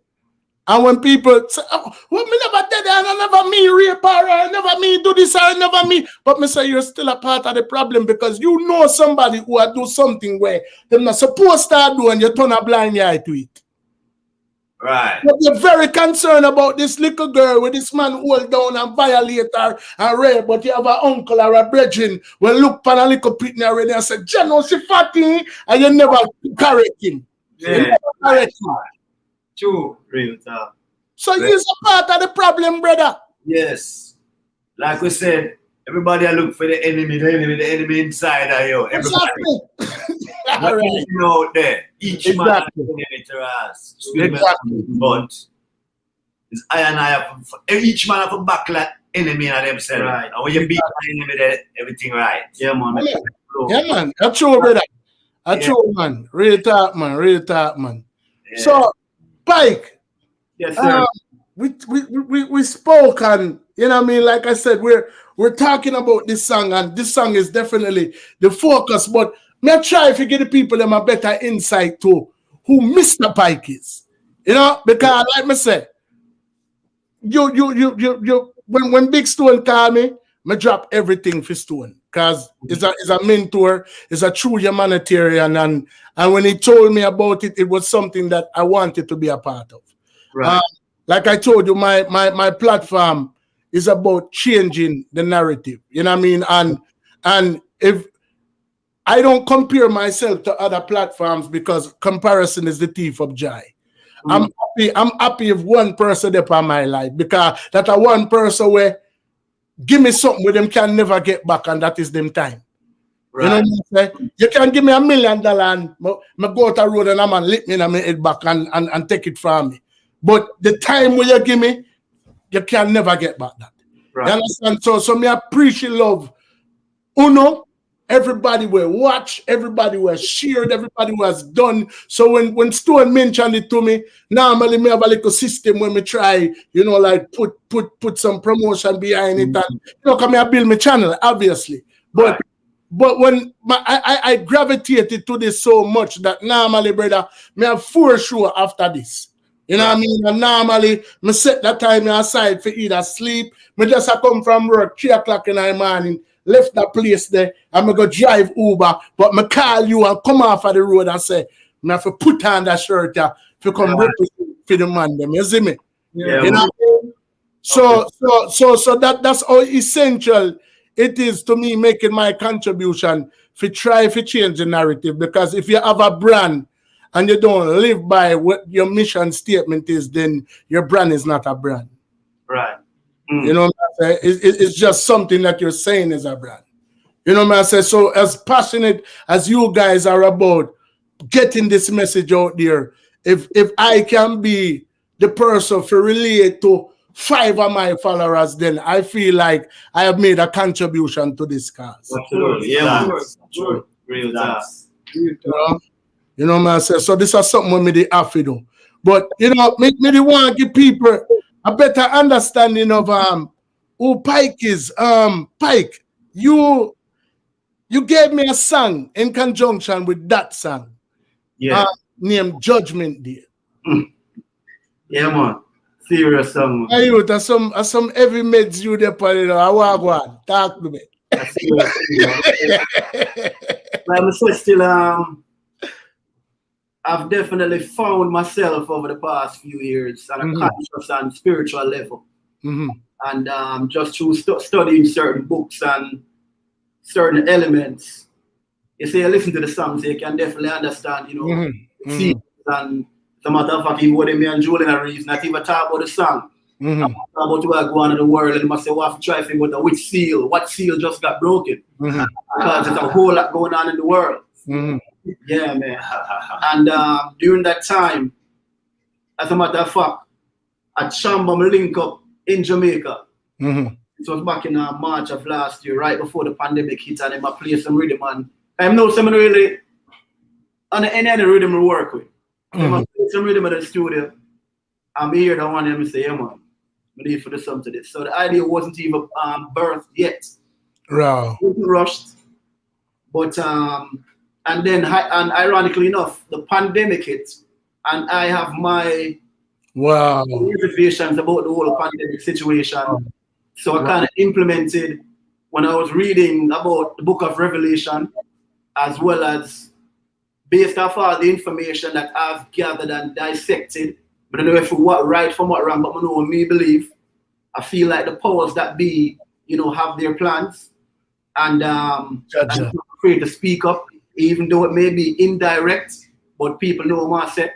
And when people say, oh, well, me never did that, I never me rape her, I never me do this, I never me. But me say you're still a part of the problem because you know somebody who will do something where they're not supposed to do and you turn a blind eye to it. Right. But you're very concerned about this little girl with this man hold down and violate her and rape, but you have an uncle or a brethren will look for a little pitney already and say, Jano, she fatty, and you never correct him. Yeah. You never correct him. True. Real talk. So you're a part of the problem, brother. Yes. Like we said, everybody look for the enemy inside of you. Everybody. All right. Out there. Each man has an enemy to us. Exactly. But it's I and I each man have a back like enemy of themselves. Right. And when you beat the enemy there, everything right. Yeah, man. Yeah, man. That's true, brother. That's true, man. Real talk, man. Real talk, man. Yeah. So, Pike. Yes, sir. We spoke, and you know what I mean. Like I said, we're talking about this song, and this song is definitely the focus. But me try to give the people them a better insight to who Mr. Pike is. You know, because like me say, you when Big Stone call me drop everything for Stone. Because he's a mentor, he's a true humanitarian, and when he told me about it, it was something that I wanted to be a part of. Right. Like I told you, my platform is about changing the narrative. You know what I mean? And if I don't compare myself to other platforms because comparison is the thief of joy. I'm happy if one person upon my life because that a one person where give me something where them can never get back, and that is them time. Right. You know what I'm saying? You can give me $1 million and I go out the road and a man lick me in my head back and take it from me. But the time where you give me, you can never get back that. Right. You understand? So me appreciate love. Uno, everybody will watch, everybody will share, everybody was done. So when Stone mentioned it to me, normally me have a little system when me try, you know, like put some promotion behind it, and you know, come here build my channel, obviously. But when I gravitated to this so much that normally, brother, me have 4 shows after this. You know what I mean? And normally, me set that time aside for either sleep. Me just come from work 3 o'clock in the morning, left that place there, and me go drive Uber. But me call you and come off of the road and say, me have to put on that shirt to come represent for the man. Them, you see me? Yeah. You know? So that's how essential it is to me making my contribution to try to change the narrative. Because if you have a brand and you don't live by what your mission statement is, then your brand is not a brand. Right. You know what I'm saying? It's just something that you're saying is a brand. You know what I'm saying? So as passionate as you guys are about getting this message out there, if I can be the person to relate to 5 of my followers, then I feel like I have made a contribution to this cause. Absolutely. Yeah, man. Real dance. You know what I'm saying? So this is something me the have to do. But you know, me want to give people a better understanding of who Pike is. Pike, you gave me a song in conjunction with that song. Yeah. Named Judgment Day. Yeah, man. Serious song. Hey, you there's some heavy meds you there, you know. I want to go on. Talk to me. Like I said, still I've definitely found myself over the past few years on a conscious and spiritual level. And just through studying certain books and certain elements, you see, you listen to the songs, you can definitely understand, you know, and the matter of fact, even when me and Julian are not even talk about the song. I'm talking about where I go on in the world, and you must say, well, I have to try to figure out what seal just got broken. Because there's a whole lot going on in the world. Yeah, man. And during that time, as a matter of fact, at Chamba, we link up in Jamaica. It was back in March of last year, right before the pandemic hit, and I played some rhythm. And I know someone really on any other rhythm we work with. I play some rhythm in the studio. I'm here, the one them say, yeah, man, I need for the sum to this. So the idea wasn't even birthed yet. Wow. It wasn't rushed. But and then ironically enough, the pandemic hit, and I have my reservations about the whole pandemic situation. So I kind of implemented when I was reading about the book of Revelation, as well as based off all the information that I've gathered and dissected. But I don't know if what right from what wrong, but I know me believe. I feel like the powers that be, have their plans, and I'm not afraid to speak up, even though it may be indirect, but people know what I say.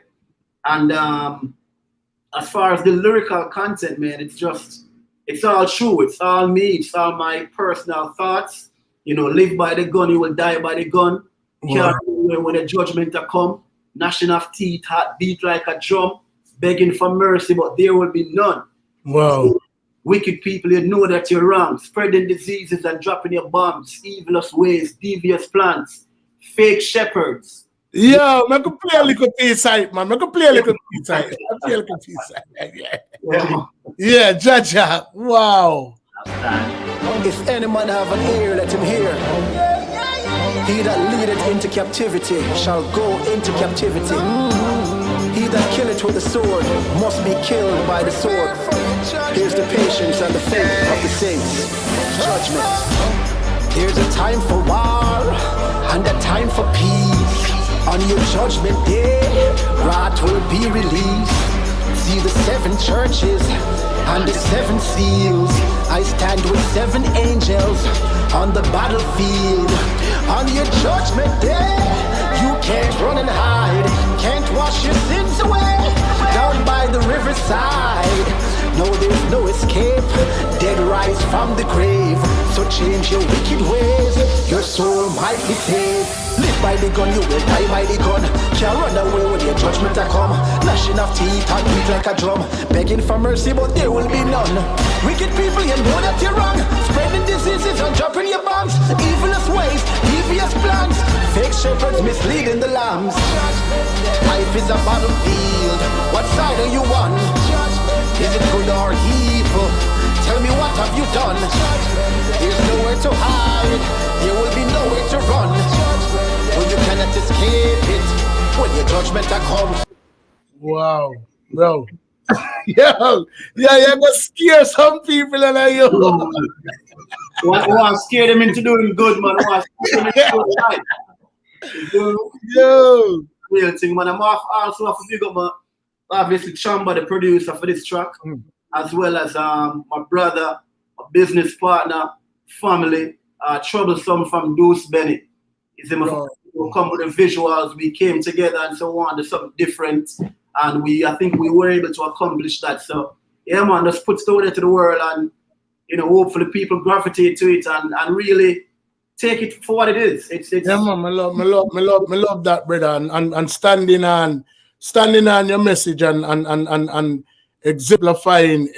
And as far as the lyrical content, man, it's all true. It's all me. It's all my personal thoughts. Live by the gun, you will die by the gun. Can't when the judgment will come. Gnashing of teeth, heart beat like a drum, begging for mercy, but there will be none. Wow. So, wicked people, you know that you're wrong. Spreading diseases and dropping your bombs. Evilous ways, devious plans. Fake shepherds. Yo, I can play a little piece side, man. I can play a little piece side. Yeah, Jaja. Wow. If any man have an ear, let him hear. He that leadeth into captivity shall go into captivity. He that killeth with the sword must be killed by the sword. Here's the patience and the faith of the saints. Judgment. There's a time for war and a time for peace. On your judgment day, wrath will be released. See the 7 churches and the 7 seals. I stand with 7 angels on the battlefield. On your judgment day, you can't run and hide, can't wash your sins away. Down by the riverside, no, there's no escape. Dead rise from the grave, so change your wicked ways. Your soul might be saved. Live by the gun, you will die by the gun. Can't run away when your judgment will come. Gnashing of teeth and beat like a drum. Begging for mercy, but there will be none. Wicked people, you know that you're wrong. Spreading diseases and dropping your bombs. Evilous ways, devious plans. Fake shepherds misleading the lambs. Life is a battlefield. What side are you on? Is it good or evil? Tell me, what have you done? There's nowhere to hide. There will be nowhere to run. When you cannot escape it, when your judgment comes. Wow, bro. Yeah, you're gonna scare some people, and I want to scare them into doing good, man. Want to scare them into doing right. Yo, real thing, man. I'm also have to big up obviously Chamba, the producer for this track, as well as my brother, my business partner, family, Troublesome from Deuce Bennett. Is him who come with the visuals. We came together and so on. There's something different, and I think we were able to accomplish that. So yeah, man, just put it out to the world, and hopefully people gravitate to it and really take it for what it is. It's yeah, man. I love that, brother, and standing on your message and exemplifying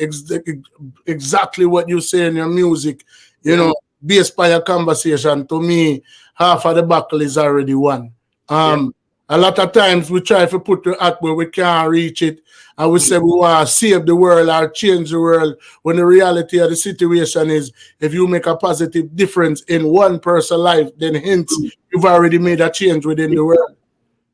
exactly what you say in your music. Based by your conversation, to me, half of the battle is already won. A lot of times we try to put the act where we can't reach it, and we say we want to save the world or change the world, when the reality of the situation is, if you make a positive difference in one person's life, then hence you've already made a change within the world.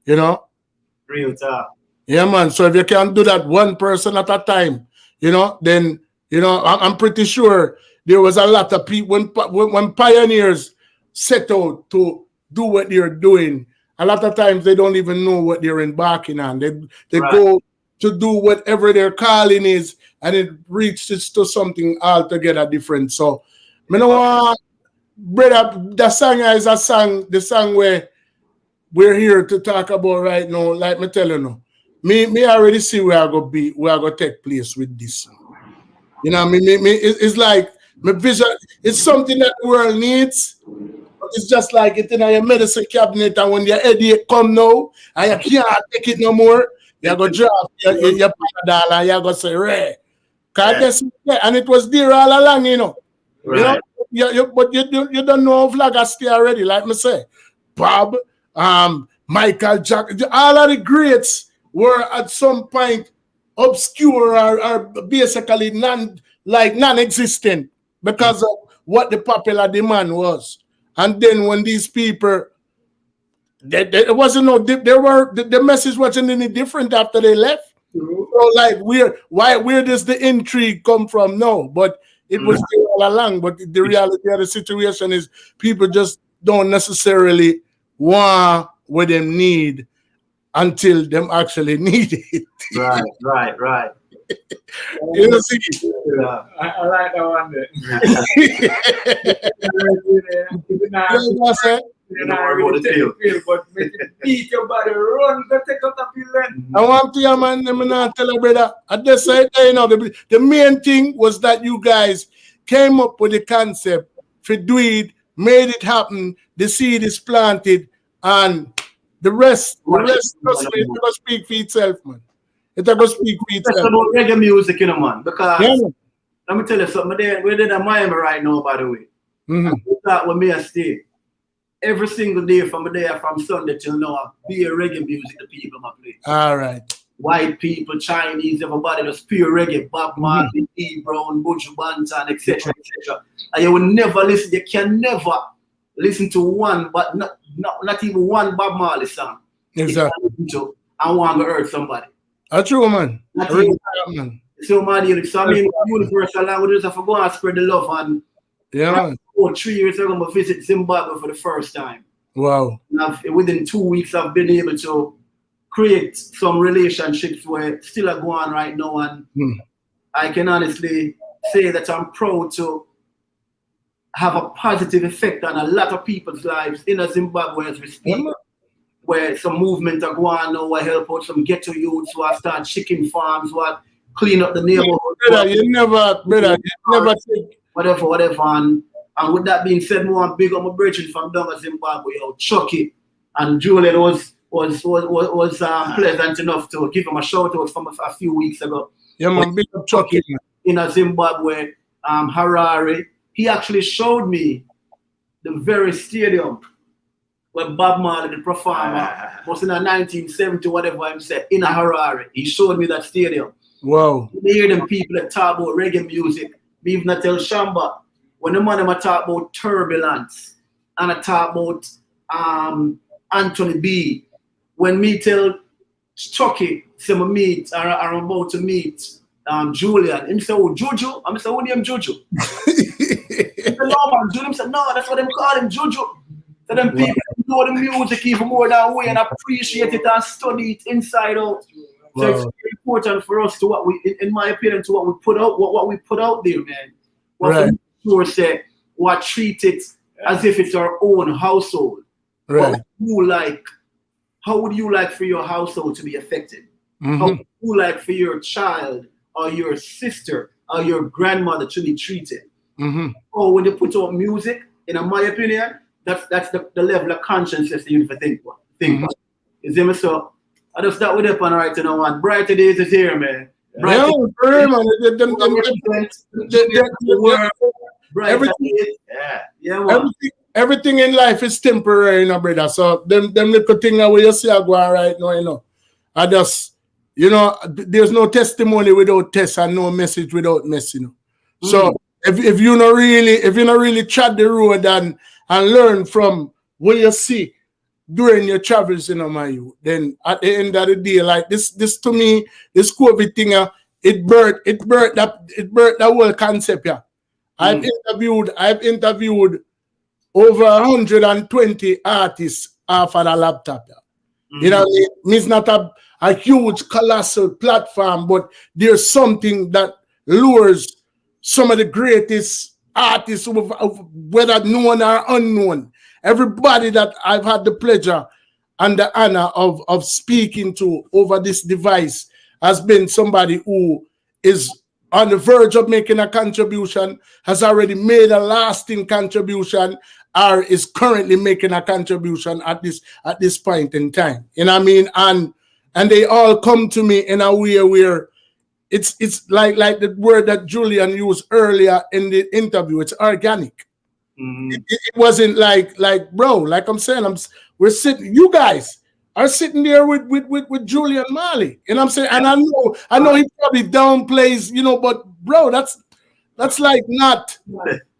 Real talk. Yeah, man. So if you can do that one person at a time, then I'm pretty sure there was a lot of people when pioneers set out to do what they're doing. A lot of times they don't even know what they're embarking on. They go to do whatever their calling is, and it reaches to something altogether different. So, brother, the song is the song where we're here to talk about right now. Like me tell you, me already see where I go take place with this. It's like my vision. It's something that the world needs. It's just like it in your medicine cabinet, and when your headache come now, and you can't take it no more, you go drop your Panadol and you go say, "Ray," and it was there all along, Right. But you don't know how Vlogger stay already, like me say, Bob, Michael Jackson, all of the greats were at some point obscure or basically non-existent because of what the popular demand was. And then when these people, it wasn't no, the message wasn't any different after they left. So like where does the intrigue come from? No, but it was there all along. But the reality of the situation is people just don't necessarily want what them need until them actually need it. Right. You know, see? Yeah. I like that one there. But make it beat your body, run, go take out the pill. I want to hear, man, I'm not tell you, brother. At this side, you know, the main thing was that you guys came up with the concept for do it, made it happen, the seed is planted, and the rest just speak for itself, man. It's going to speak for itself. It's about reggae music, you know, man. Because let me tell you something. We're in Miami right now, by the way. That when me I stay. Every single day from Sunday till now, be a reggae music the people I play. All right. White people, Chinese, everybody just pure reggae. Bob Marley, E. Brown, Buju Banton, etc., etc. And you will never listen. You can never listen to one, but not even one Bob Marley song. Exactly. I want to hurt somebody. That's true, man. So, man, so I mean, universal languages, I forgot to spread the love. And yeah, 3 years ago, I visit Zimbabwe for the first time. Wow. And within 2 weeks, I've been able to create some relationships where still are going on right now. And I can honestly say that I'm proud to have a positive effect on a lot of people's lives in Zimbabwe as we speak. Where some movement are going on now, I help out some ghetto youths who have started chicken farms, who have clean up the neighborhood. You never think. Whatever. And with that being said, more big on my brethren from down in Zimbabwe, Chucky and Julian was pleasant enough to give him a shout out from a few weeks ago. Yeah, man, big up Chucky. In Zimbabwe, Harare, he actually showed me the very stadium where Bob Marley, the performer, was in 1970, whatever I'm saying, in Harare. He showed me that stadium. Wow. You hear them people that talk about reggae music. Me even I tell Chamba, when the man I talk about turbulence, and I talk about Anthony B. When me tell Chucky, say I'm about to meet Julian, him say, oh, Juju? I say, who name Juju? He said, no, man, Juju. He said, no, that's what them call him, Juju. So them people know the music even more than we and appreciate it and study it inside out. Wow. So it's very important for us to what we, in my opinion, to what we put out, what we put out there, man. What we sure say, what treat it as if it's our own household. Right. How would you like for your household to be affected? How would you like for your child or your sister or your grandmother to be treated? Or when you put out music, in my opinion, that's the level of consciousness you need to think about. You see me? So I just start with that one right now. And brighter days is here, man. Everything in life is temporary, you know, brother. So them little thing that you see are going right now, you know. I just, you know, there's no testimony without test and no message without mess, you know. So if you not really chat the road and learn from what you see during your travels, you know, my youth, then at the end of the day, like this to me, this COVID thing, it birthed that whole concept, yeah. I've interviewed over 120 artists off of a laptop, yeah. You know what I mean? It's not a huge, colossal platform, but there's something that lures some of the greatest artists, whether known or unknown. Everybody that I've had the pleasure and the honor of speaking to over this device has been somebody who is on the verge of making a contribution, has already made a lasting contribution, or is currently making a contribution at this point in time. You know what I mean? And they all come to me in a way where it's like the word that Julian used earlier in the interview. It's organic. It wasn't like bro, like I'm saying, we're sitting. You guys are sitting there with Julian Marley. You know what I'm saying? And I know he probably downplays, you know, but bro, that's like not.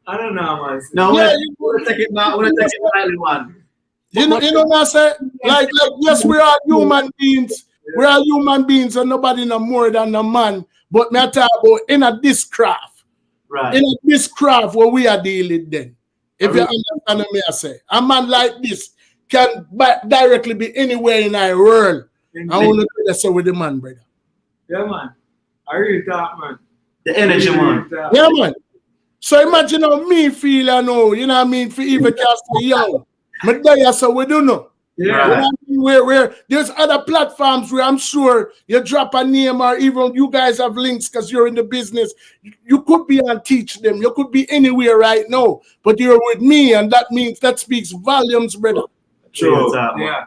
I don't know, man. No, Yeah, we'll take it now. We'll take it lightly, man. You know what I say? Like yes, we are human beings. We are human beings, and nobody no more than a man. But me talk about in this craft. Right. In this craft where we are dealing then. If you understand what I say. A man like this can directly be anywhere in our world. I want to do that with the man, brother. Yeah, man. I really thought, man. The energy, man. Yeah, man. So imagine how me feel, I know, you know what I mean, for even cast young. But there, so we don't know. Yeah. You know what I mean? Where there's other platforms where I'm sure you drop a name or even you guys have links because you're in the business. You could be on Teach Them. You could be anywhere right now. But you're with me, and that means that speaks volumes, brother. True. Yeah.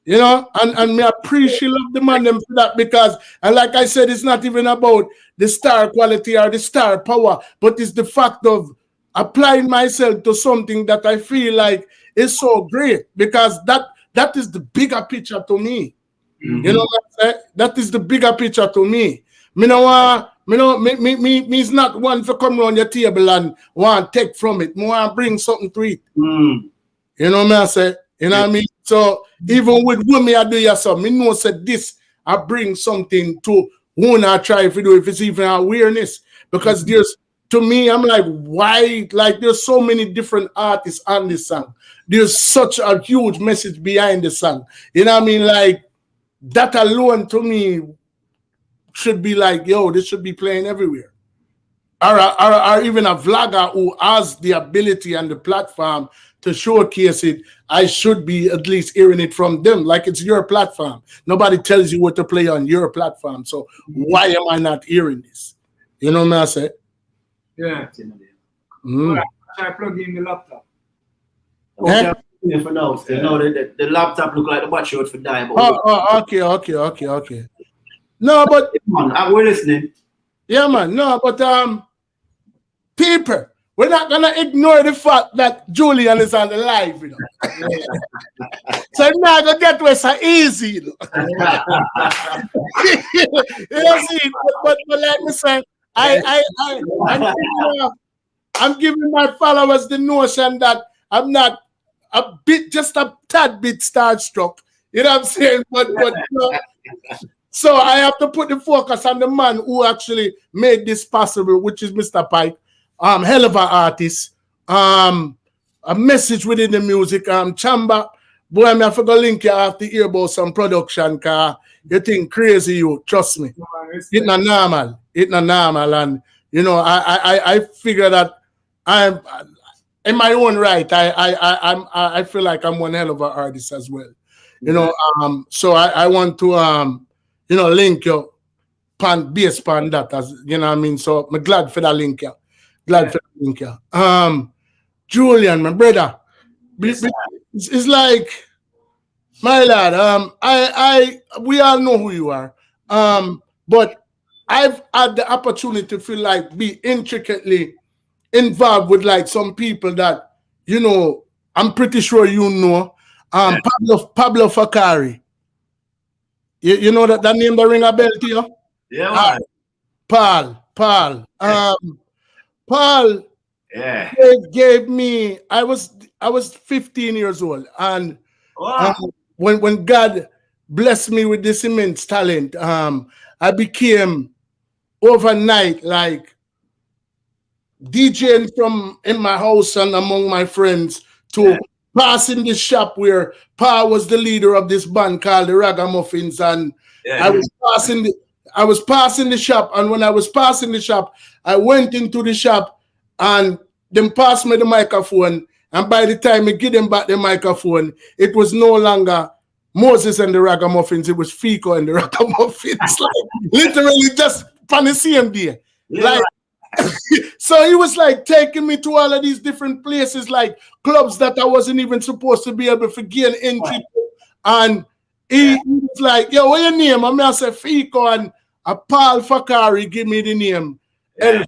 You know, and me appreciate the man them for that because, and like I said, it's not even about the star quality or the star power, but it's the fact of applying myself to something that I feel like is so great because that is the bigger picture to me. Mm-hmm. You know what I'm saying? That is the bigger picture to me. Me is not one to come around your table and want to take from it. Me want to bring something to it. Mm. You know what I say? You know what I mean? So even with what me I do yourself, me know said this I bring something to who I try to do if it's even awareness. Because there's to me, I'm like, why? Like there's so many different artists on this song. There's such a huge message behind the song. You know what I mean? Like that alone to me should be like, yo, this should be playing everywhere. Or even a vlogger who has the ability and the platform to showcase it, I should be at least hearing it from them. Like it's your platform. Nobody tells you what to play on your platform. So why am I not hearing this? You know what I say? Yeah. Mm. I plug in the laptop. Okay, for now. You know, the laptop look like the battery for die. Okay. No, but we're listening. Yeah, man. No, but people, we're not gonna ignore the fact that Julian is on the live, you know. So I'm not gonna get to it so easy, you know. You know, see, but like I said, I'm giving my followers the notion that I'm not just a tad bit starstruck. You know what I'm saying? But you know, so I have to put the focus on the man who actually made this possible, which is Mr. Pike. Hell of an artist. A message within the music. Chamba, boy, I have to go link you after hear about some production car. You think crazy, you trust me. It's not normal. It's not normal. And you know, I figure that I'm in my own right. I feel like I'm one hell of an artist as well. You know, so I want to you know, link your based upon that, as you know what I mean. So I'm glad for that link, yeah. Glad for that link, yeah. Julian, my brother, it's like, my lad, we all know who you are. But I've had the opportunity to feel like be intricately involved with like some people that, you know, I'm pretty sure you know. Pablo Fakari. You know that name that ring a bell to you? Yeah, man. Paul. Paul gave me, I was 15 years old, and when God blessed me with this immense talent, I became overnight like DJing from in my house and among my friends to passing the shop where Pa was the leader of this band called the Ragamuffins, and I was passing the shop, and when I was passing the shop, I went into the shop and them passed me the microphone, and by the time I give them back the microphone, it was no longer Moses and the Ragamuffins, it was Fico and the Ragamuffins. Like, literally just on the same day. Like, so he was like taking me to all of these different places, like clubs that I wasn't even supposed to be able to gain entry to. And he was like, yo, what your name? I said Fico, and Paul Fakari give me the name. El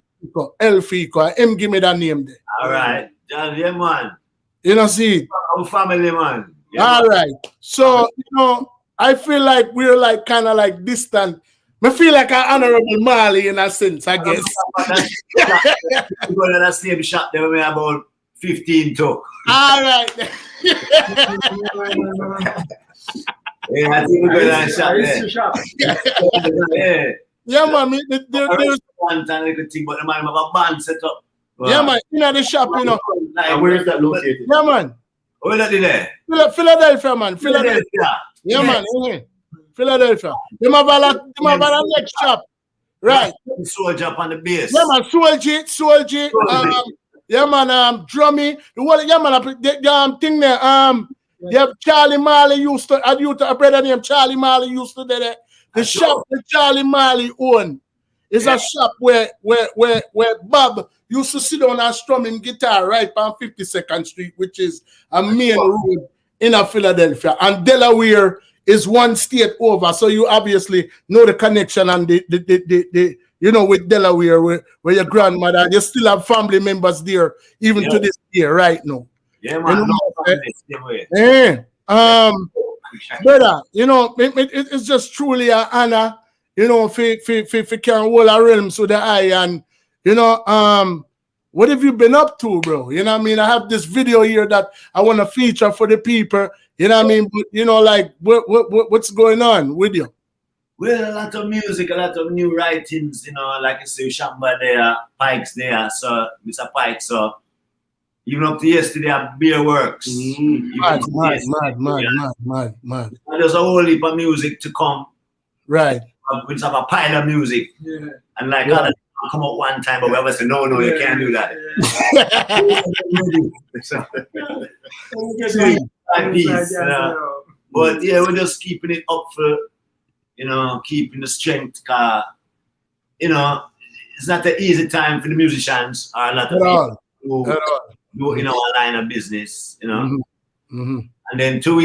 Fico. Him give me that name there. All right. John, yeah, man. You know, see. Our family, man. All right. So, you know, I feel like we're like kind of like distant. I feel like an honorable Marley in a sense, I guess. We go to that same shop there we about 15 too. All right. Yeah, I think we go to that shop there. Yeah, man. There's one time I could think, but the man have a band set up. Yeah, man. You know the shop, you know. And where is that located? Yeah, man. Where that there? Philadelphia, man. Philadelphia. Yeah, man. Philadelphia. Them have a next shop. Right. Soldier up on the base. Yeah, man. Soldier. Yeah, man. Drummy. Yeah, man. The thing there. Yeah, Charlie Marley used to. A brother named Charlie Marley used to do that. The shop that Charlie Marley owned is a shop where Bob used to sit down and strum him guitar right on 52nd Street, which is a main road in Philadelphia. And Delaware is one state over. So you obviously know the connection and the you know, with Delaware, where your grandmother, you still have family members there, even to this day, right now. Yeah, man. Brother, you know, it's just truly an honor, you know, if you can hold our realms with the eye. And, you know, what have you been up to, bro? You know what I mean? I have this video here that I want to feature for the people. You know what I mean? But, you know, like, what's going on with you? Well, a lot of music, a lot of new writings, you know, like I say, Chamba there, Pike's there, so Mr. Pike, so even up to yesterday, Beer Works. Mad. There's a whole heap of music to come. Right. We just have a pile of music. Yeah. And like, other come up one time, but we ever say, no, you can't do that. But yeah, we're just keeping it up for, you know, keeping the strength. You know, it's not an easy time for the musicians or a lot of people who do in our line of business, you know. And then to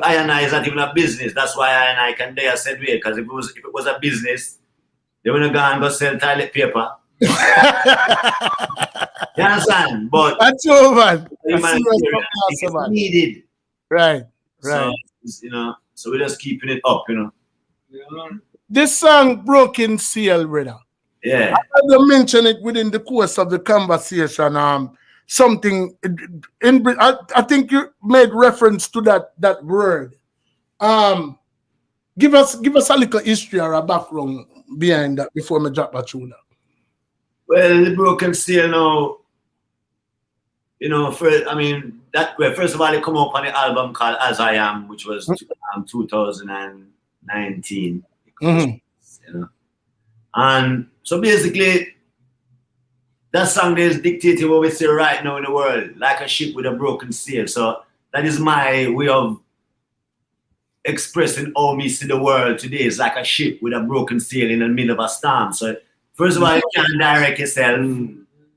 I and I is not even a business. That's why I and I can dare said way, because if it was a business, they would have gone and go sell toilet paper. You understand? But that's all, man. It's needed. Right. So, you know, so we're just keeping it up, you know. This song, Broken Seal, brother. Yeah. I had to mention it within the course of the conversation. Something I think you made reference to that word. Give us a little history or a background behind that before me drop a tune. Well, the Broken Seal now, you know, first of all, it come up on the album called As I Am, which was 2019. You know. And so basically, that song is dictating what we see right now in the world, like a ship with a broken sail. So that is my way of expressing how me see the world today. It's like a ship with a broken sail in the middle of a storm. So first of all, you can't direct yourself.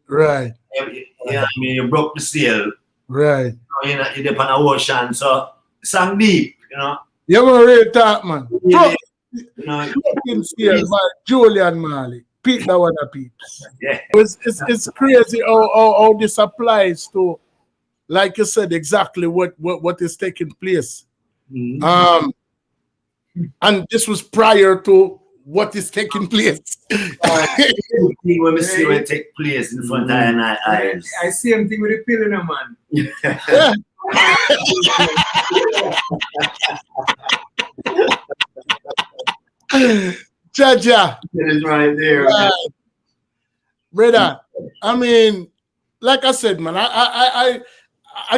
Right. You know what I mean? You broke the sail. Right. You're up on the ocean. So the song deep, you know. You're going to read that, man. You know, by Julian Marley. Pete that one of peeps. Yeah. It's crazy how this applies to, like you said, exactly what is taking place. And this was prior to what is taking place. When we see what take place in front of our eyes. I see him thing with the pill in a man. Jaja. It is right there. Brother, I mean, like I said, man, I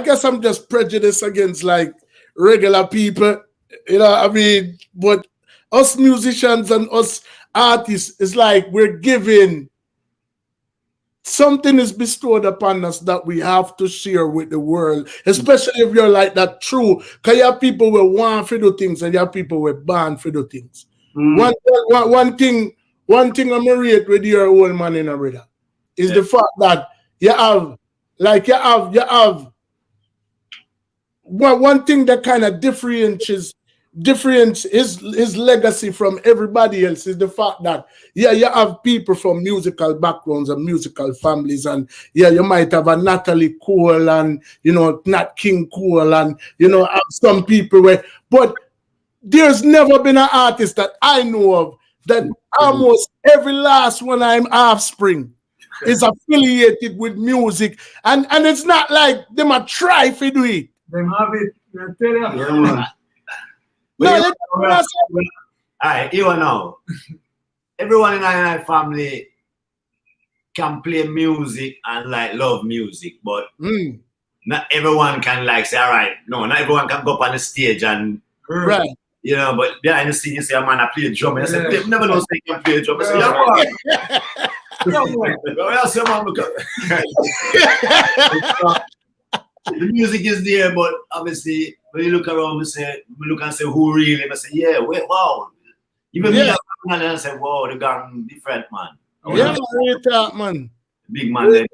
guess I'm just prejudiced against like regular people, you know, I mean, but us musicians and us artists, it's like we're given something is bestowed upon us that we have to share with the world, especially if you're like that true, because you have people who want to do things and you have people who are born to do things. One thing I'm gonna rate with your old man in a brother is the fact that you have one thing that kind of differentiates difference, his legacy from everybody else is the fact that you have people from musical backgrounds and musical families, and you might have a Natalie Cole and Nat King Cole and have some people where, but there's never been an artist that I know of that almost every last one I'm Offspring is affiliated with music, and it's not like them a try to do it. Them have it. All right, you know, everyone in our family can play music and love music, but not everyone can say, all right, no, not everyone can go up on the stage and right. But behind the scene, you say a man I play drum. I say, they never know say he can play drum. I say, the music is there, but obviously when you look around, we look and say who really? I say, yeah, wait, wow. Even me, I say, wow, the gang different, man. Man. Big man, then.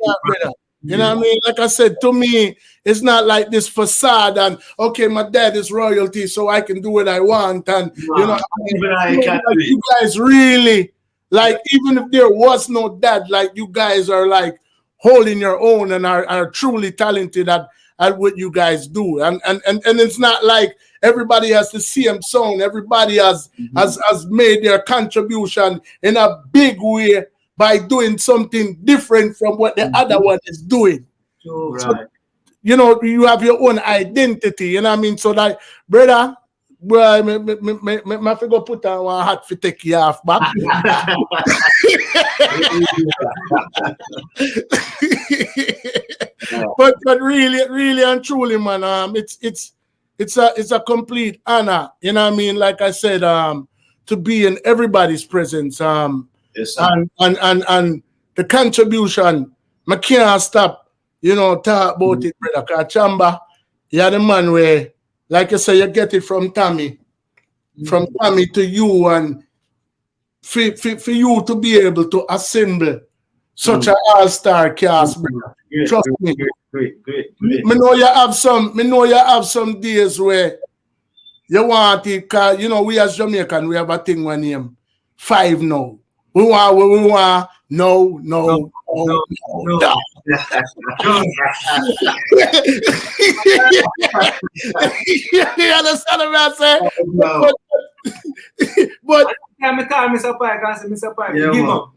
You know what I mean? Like I said, to me, it's not like this facade and okay, my dad is royalty, so I can do what I want. And you guys really, even if there was no dad, you guys are holding your own and are truly talented at what you guys do. And it's not like everybody has the same song. Everybody has made their contribution in a big way by doing something different from what the other one is doing. Right. So, you have your own identity, you know what I mean? So brother, I have to go put on one hat to take you off back. but really and truly, man, it's a complete honor, you know what I mean? Like I said, to be in everybody's presence. Yes, and the contribution, I can't stop, talk about it, brother. Because Chamba, you're the man where, like I say, you get it from Tommy to you, and for you to be able to assemble such an all-star cast, brother. Trust me. Great. Me know you have some days where you want it, because we as Jamaican, we have a thing we name 5 now. We want no. You understand what I'm saying? But I call Mr. Pike and say, Mr. Pike, give up.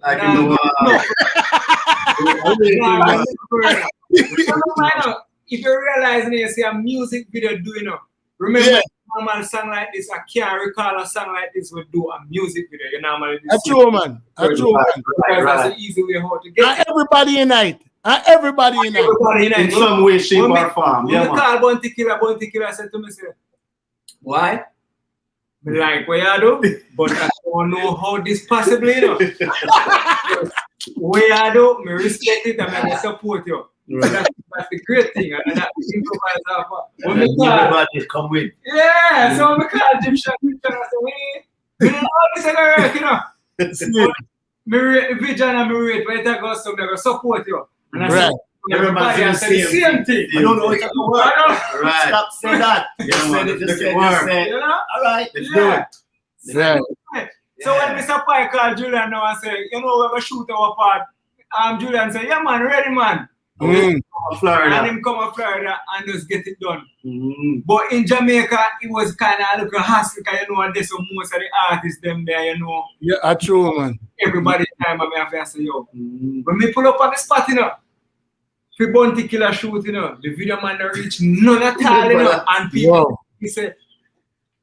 If you realize you see a music video doing remember normal song like this, I can't recall a song like this would do a music video. You normally that's true, man. That's an easy way how to get everybody unite. Everybody unite. In some way, shape, or form. When I call Bounty Killer said to me, why? Me like what you do, but I don't know how this possibly, what you do, me respect it and I support you. Right. That's the great thing. And that everybody come with. Yeah, so we call Jim Shaq. I say, we know this is correct, Me vision and me rate, where it goes, so I support you. And I say, everybody has the same thing. I don't know what you're work. Right. Stop saying that. Just say. All right, let's do it. Right. So when Mr. Pike called Julian now and say, we're going to shoot our part, Julian say, yeah, man, ready, man. Florida. And him come to Florida and just get it done. But in Jamaica, it was kind of a little hassle because and there's some most of the artists them there, Yeah, true, man. Everybody time I have to say, when we pull up on the spot, for Bounty Killer shoot, the video man don't reach none at all, and people, he said,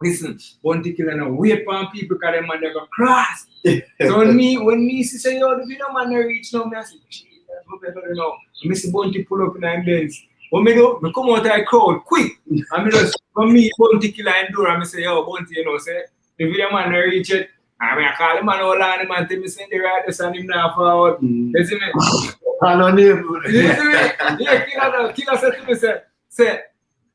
listen, Bounty Killer now wait for people because them man they go cross. So when me say, the video man don't reach now, I say, I see Bounty pull up in the Benz. When I come out of the crowd quick. And just from me, Bounty Killer and door, I say, Bounty, say, the video man reach it. I call him and all on him and tell me send the right this and him now forward. You see me? Yeah, Killer said to me, say,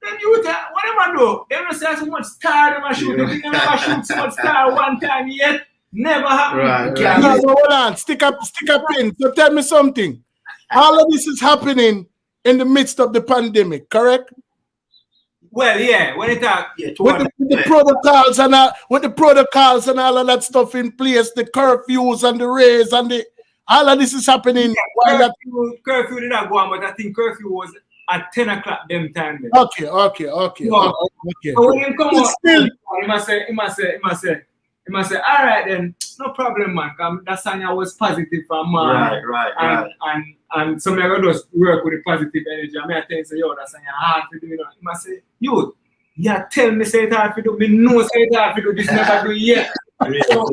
then you what am I do? They don't say so much star them I shoot. They never shoot so much star one time yet. Never happened. Right. No, hold on. Stick up pin. So tell me something. All of this is happening in the midst of the pandemic, correct? Well, yeah, when it talk, yeah, with the protocols and all of that stuff in place, the curfews and the rays and all of this is happening. Yeah, curfew did not go on, but I think curfew was at 10 o'clock them time. Then. Okay. So when him come out, he must say, all right then, no problem, man. That song was positive for man. Right. And so I go just work with the positive energy. I mean, I tell you, say, yo, that song hard to do. You know, he must say, yo, yeah, tell me say it hard to do. Me know say it hard to do. This never do yet. So,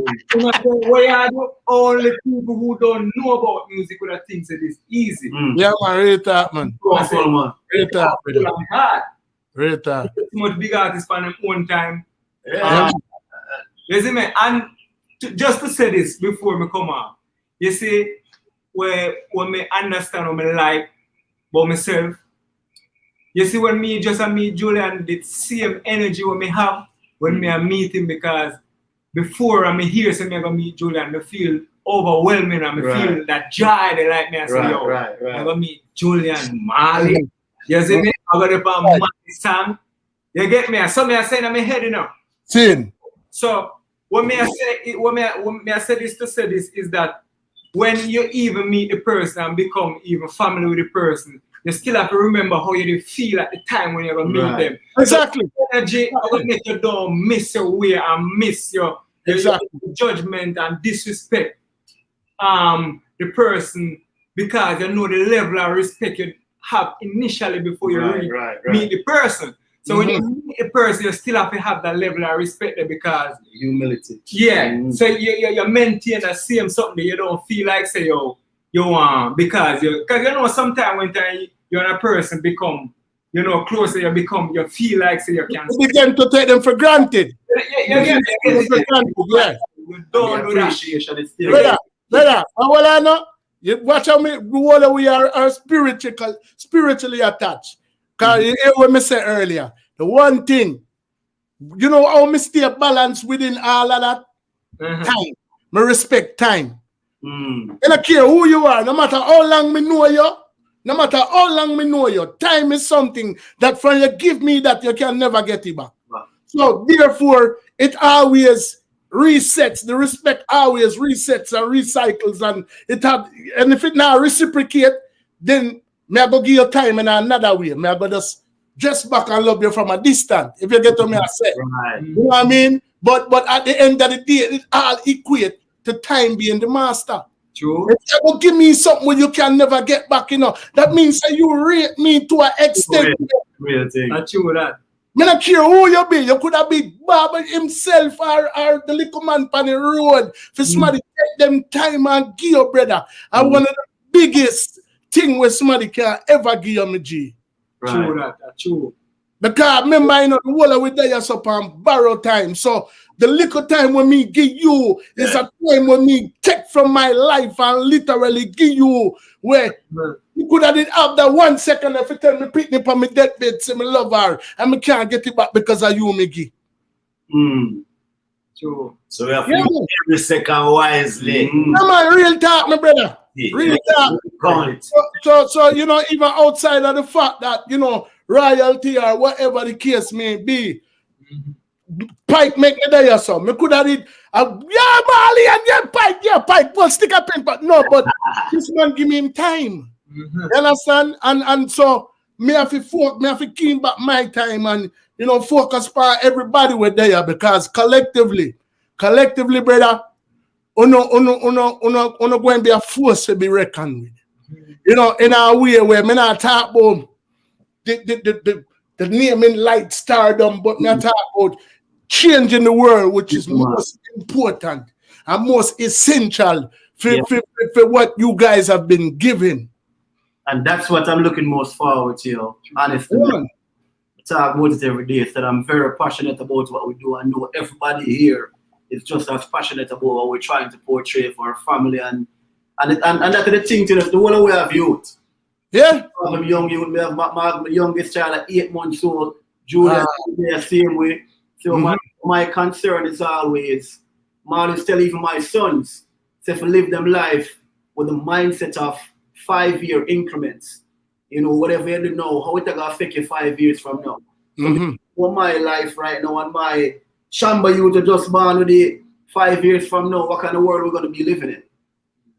why are the only people who don't know about music would have think that it's easy? Yeah, man, really talk, man. Really talk. Really talk. Too much big artists for them one time. You see me? And just to say this before me come on, you see, when me understand what me like about myself, you see when me just meet Julian, the same energy what me have when me meet him, because before I hear say me gonna meet Julian, I feel overwhelming and I feel that joy they like me. I say, yo, I gonna meet Julian Marley. You see me? I got up on Marley song. You get me? So me I say in my head, you know. Sin. So what me I say this to say this is that when you even meet the person and become even family with the person, you still have to remember how you feel at the time when you're gonna meet them. Exactly. So energy will make you don't miss your way and miss your judgment and disrespect the person, because you know the level of respect you have initially before you meet the person. So when you meet a person, you still have to have that level of respect there, because humility. Yeah. So you maintain the same something that you don't feel like say because you know sometimes when you're a person become closer, you feel like say you can. You begin to take them for granted. You don't do that. Brother, well I know you watch how we are spiritually attached. Because you hear what I said earlier, the one thing, you know how I stay balanced within all of that? Time. I respect time. I don't care who you are, no matter how long me know you, time is something that from you give me that you can never get it back. So therefore, it always resets, the respect always resets and recycles, and if it now reciprocate, then me I go give you time in another way. Me I go just dress back and love you from a distance. If you get what me I say. You know what I mean? But at the end of the day, it all equate to time being the master. True. If you go give me something where you can never get back, that means that you rate me to an extent. Real thing. Not true that. Me not care who you be. You could have been Baba himself or the little man on the road. For somebody take them time and give your brother. And one of the biggest thing where somebody can ever give you, me G. True that, true. Because remember, the whole of it there up on borrow time. So the little time when me give you is a time when me take from my life and literally give you where you could have have that 1 second if you tell me pick me on my deathbed, say me love her, and me can't get it back because of you, me give. True. So we have to use every second wisely. No man, real talk, my brother. Real talk. So even outside of the fact that royalty or whatever the case may be, Pike make me there so. Me could have did Marley and Pike, well stick a pen, but no, but this man give me him time. You understand? And so me have to keep back my time and focus for everybody with there, because collectively, brother, uno going to be a force to be reckoned with. In our way where me not talk about the naming light stardom, but me talk about changing the world, which is most important and most essential for what you guys have been given. And that's what I'm looking most forward to, honestly. I talk about it every day, that I'm very passionate about what we do. I know everybody here is just as passionate about what we're trying to portray for our family, and that's the thing, the whole way of youth. Yeah. I'm young youth. We have my youngest child at 8 months old. Julian, the same way. So my concern is always, man, tell even my sons, to live them life with the mindset of 5-year increments. Whatever you know, how it going to affect you 5 years from now. For my life right now and my Chamba youth are just born with the 5 years from now, what kind of world we're going to be living in?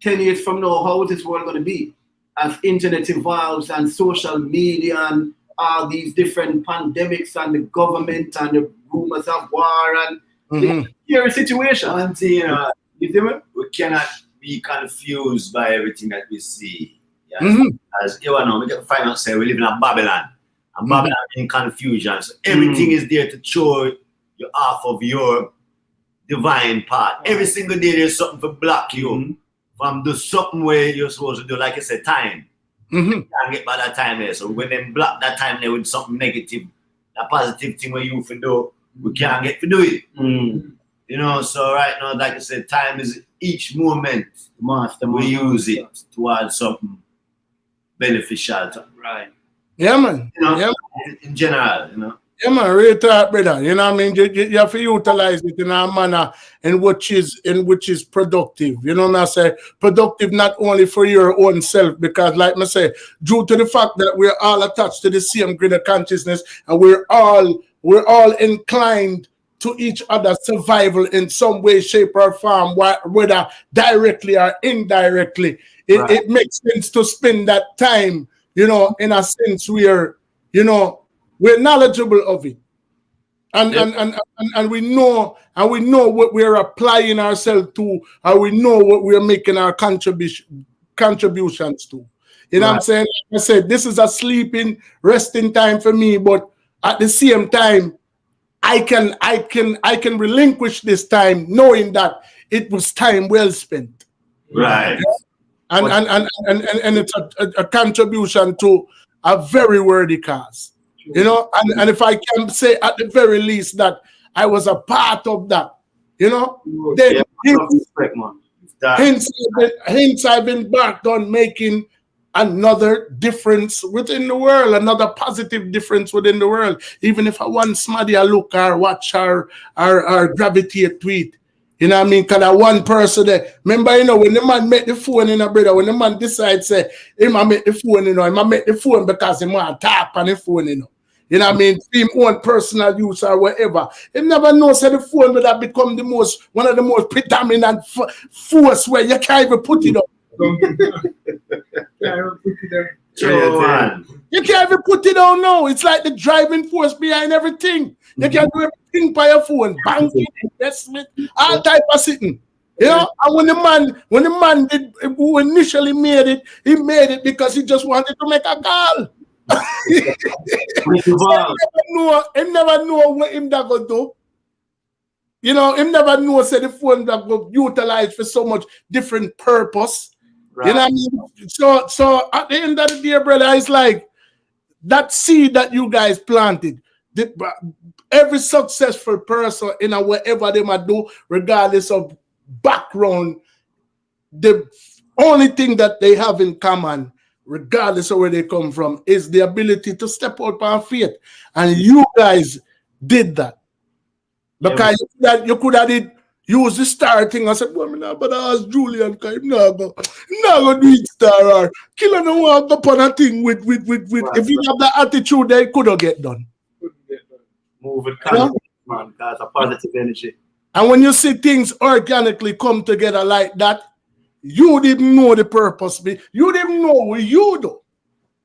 10 years from now, how is this world going to be? As internet evolves and social media and all these different pandemics and the government and the rumors of war and the scary situation. Until, you know, we cannot be confused by everything that we see. Yeah? As you know, we can find out say we live in a Babylon. And Babylon in confusion. So everything is there to show you off of your divine part. Every single day there's something to block you from do something where you're supposed to do, like I said, time. You can't get by that time there. So when they block that time there with something negative, that positive thing where you can do, we can't get to do it. You know, so right now, like I said, time is each moment we use it towards something beneficial. Right. Yeah, man. You know, yeah. In general, you know. Yeah, man, real talk, brother. You know what I mean? You have to utilize it in a manner in which is productive. You know what I say? Productive not only for your own self, because like I say, due to the fact that we're all attached to the same grid of consciousness and we're all inclined to each other's survival in some way, shape, or form, whether directly or indirectly. It makes sense to spend that time, you know, in a sense where, you know, we're knowledgeable of it, and we know what we're applying ourselves to, and we know what we're making our contributions to. You know what I'm saying? Like I said, this is a sleeping, resting time for me, but at the same time, I can relinquish this time knowing that it was time well spent. Right. And it's a contribution to a very worthy cause. You know, and if I can say at the very least that I was a part of that, you know, then hence I've embarked on making another difference within the world, another positive difference within the world. Even if I want somebody to look or watch or gravitate to it. You know what I mean? Because that one person there, remember, you know, when the man make the phone, you know, brother, when the man decides, say, he might make the phone, you know, he might make the phone because he want to tap on the phone, you know. You know what I mean? Him own personal use or whatever. He never knows that the phone will have become one of the most predominant force where you can't even put it up. You can't even put it on now. It's like the driving force behind everything. You can do everything by your phone, banking, investment, all type of sitting. You know, and when the man did who initially made it, he made it because he just wanted to make a call. He never know what him that go do. You know, him never know say the phone that go utilize for so much different purpose. Right. You know what I mean? So at the end of the day, brother, it's like that seed that you guys planted. Every successful person in a whatever they might do, regardless of background, the only thing that they have in common, regardless of where they come from, is the ability to step out on faith. And you guys did that. Because you could have use the star thing. I said, well, I'm not, but I asked Julian, because I'm not going to do it star or killer no one up on a thing with if you have that attitude, they could have get done. Move it, man. That's a positive energy. And when you see things organically come together like that, you didn't know the purpose. You didn't know what you do.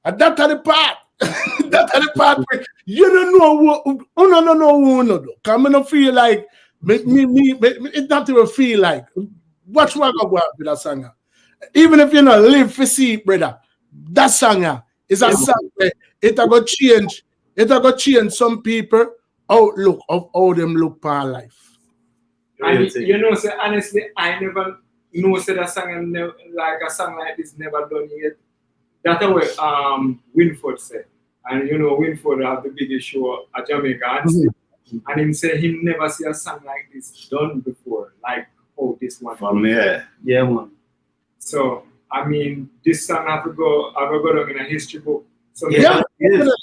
And that's the part. That's the part where you don't know what no. Because I don't feel like it not even feel like. Watch what I go out with that song. Even if you not live for see it, brother, that song is a song where it will change some people outlook of how them look upon life. And you know, so honestly, I never know that a song like a song like this never done yet. That's what Winford said. And you know, Winford have the biggest show at Jamaica. And him say he never see a song like this done before, like this one. From here. Yeah, man. So I mean, this song have to go down in a history book. So yeah, you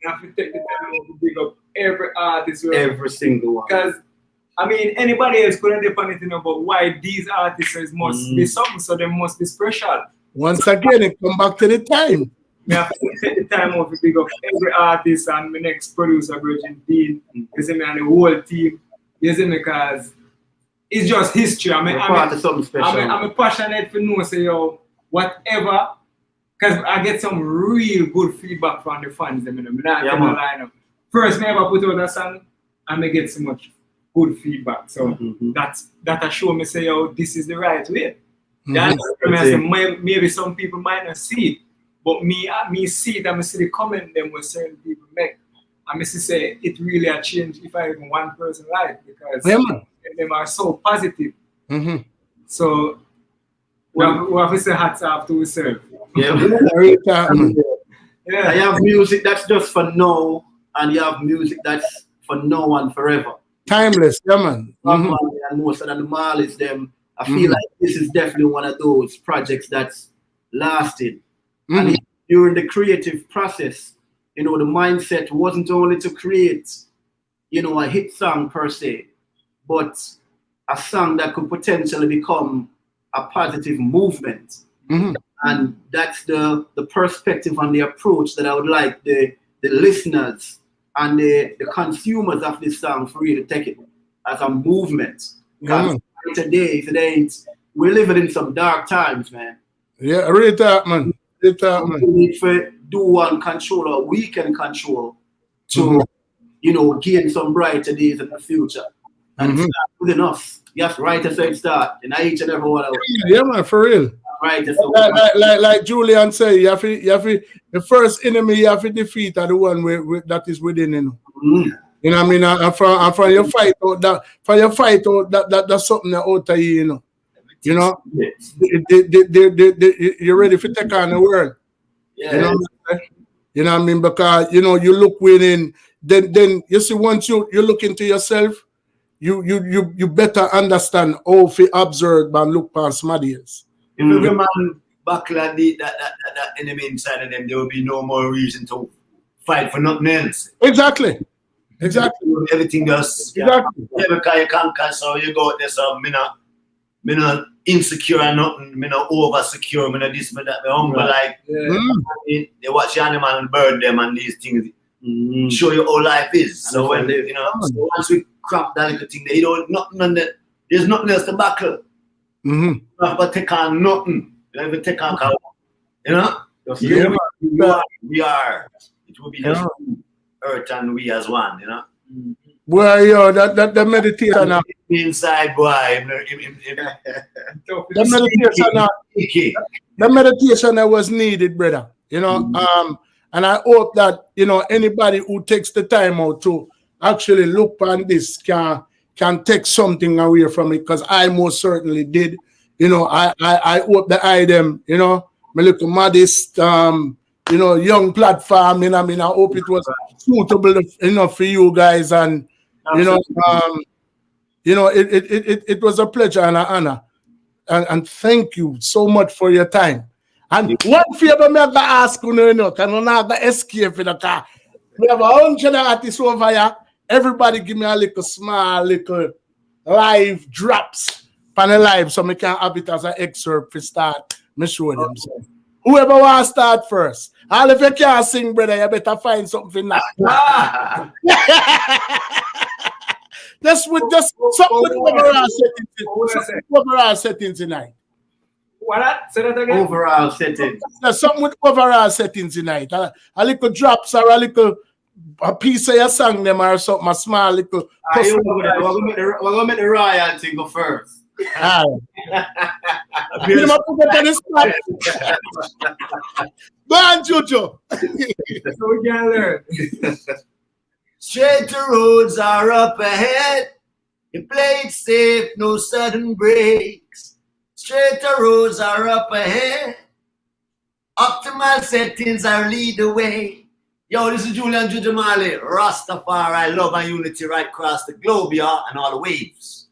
have to take the time to dig up every artist, every single one. Because I mean, anybody else couldn't depend anything about why these artists must be something, so they must be special. Once again, it come back to the time. I have to take the time out to big up every artist and my next producer, Virgin Dean, you see me, and the whole team, you see me, because it's just history. I'm passionate for know, say, yo, whatever, because I get some real good feedback from the fans. First, I ever put out a song, and I get so much good feedback. So that show me, say, yo, this is the right way. Maybe some people might not see it, but me see it, and I see the comment them what certain people make. And I say it really a change if I even one person life, because them are so positive. So we have to say hats off to ourselves. I have music that's just for now, and you have music that's for now and forever. Timeless, man. And most of the Marleys, them, I feel like this is definitely one of those projects that's lasted. And during the creative process, you know, the mindset wasn't only to create, you know, a hit song per se, but a song that could potentially become a positive movement. And that's the perspective and the approach that I would like the listeners and the consumers of this song for you to take it as a movement. Because today, if it ain't, we're living in some dark times, man. Yeah, read that, man. Read that, man. We need to do and control, or we can control to, you know, gain some brighter days in the future. And start within us. You have to write a certain start in each and every one of us. Yeah, man, for real. Right, like Julian said, you have to, the first enemy you have to defeat are the one that is within you. You know what I mean? And from your fight out that's something that out of you, you know. You know, you're ready to take on the world. You know what I mean? Because you know, you look within, then you see, once you look into yourself, you better understand how to observe and look past somebody else. If every man buckle and that enemy inside of them, there will be no more reason to fight for nothing else. Exactly. Everything else. Exactly. Because you conquer, so you go out there, so me not insecure or nothing, me not over secure, me not this, me that, me humble like. They watch the animal and bird them and these things show you how life is. So when they, you know, so once we crop that little thing, they don't there's nothing else to buckle. You have to take on nothing. You have to take on, you know? We are. It will be just earth and we as one, you know? Well, yo, that meditation now. Inside, boy. The meditation that was needed, brother. You know, and I hope that, you know, anybody who takes the time out to actually look on this can take something away from it, because I most certainly did. You know, I hope that I them, you know, my little modest, you know, young platform, you know, I mean, I hope it was suitable enough for you guys, and you know, it was a pleasure and an honor, and thank you so much for your time. And one favor me have to ask you, you know, can you not escape in the car? We have 100 artists over here. Everybody give me a little live drops on the live, so we can have it as an excerpt to start. Me show them. So whoever wants to start first. All if you can't sing, brother, you better find something for that. Just something with overall settings tonight. What? Say that again. Overall settings. Something with overall settings tonight. A little drops or a piece of your song them or something, a small little. We're gonna make the royalty go first. Go on, Jojo. So we can learn. Straighter roads are up ahead. You play it safe, no sudden breaks. Straighter roads are up ahead. Optimal settings are lead the way. Yo, this is Julian Marley, Rastafari, love and unity right across the globe, y'all, and all the waves.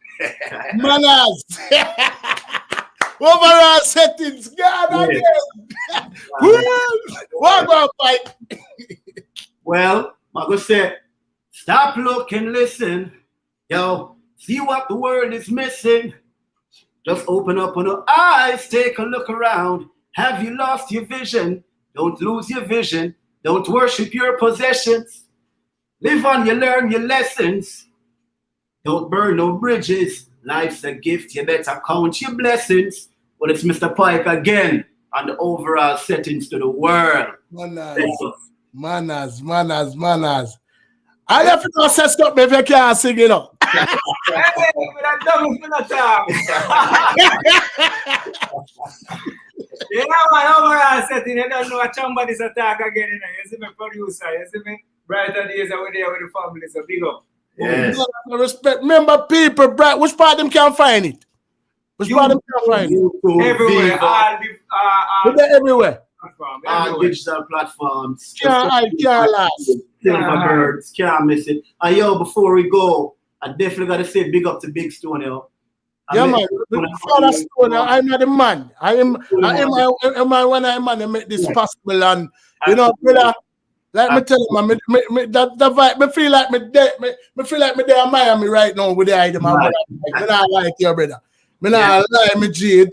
Manners. Overall settings. God, again. What about Pike? Well, I'm going to say, stop, look, and listen. Yo, see what the world is missing. Just open up on your eyes, take a look around. Have you lost your vision? Don't lose your vision. Don't worship your possessions. Live on, you learn your lessons. Don't burn no bridges. Life's a gift, you better count your blessings. But it's Mr. Pike again on the overall settings to the world. Manners. I have to say stop me if you can't sing, you know. You know what overall setting, you don't know what Chamba is attack again, you know. You see me producer, you see me brighter days are there with the family, so big up. Yes. Respect. Remember people, bright. Which part of them can find it? Which part of them can find it? Everywhere. Everywhere. All digital platforms. Birds, can't miss it. And yo, before we go, I definitely gotta say big up to Big Stone, yo. Yeah, man. Father Stone, I'm not the man. I am when I'm man, I make this possible. And you know, brother, like me tell you, man, that vibe, me feel like me there in Miami right now with the item. I not like your brother. Me not lie, me G.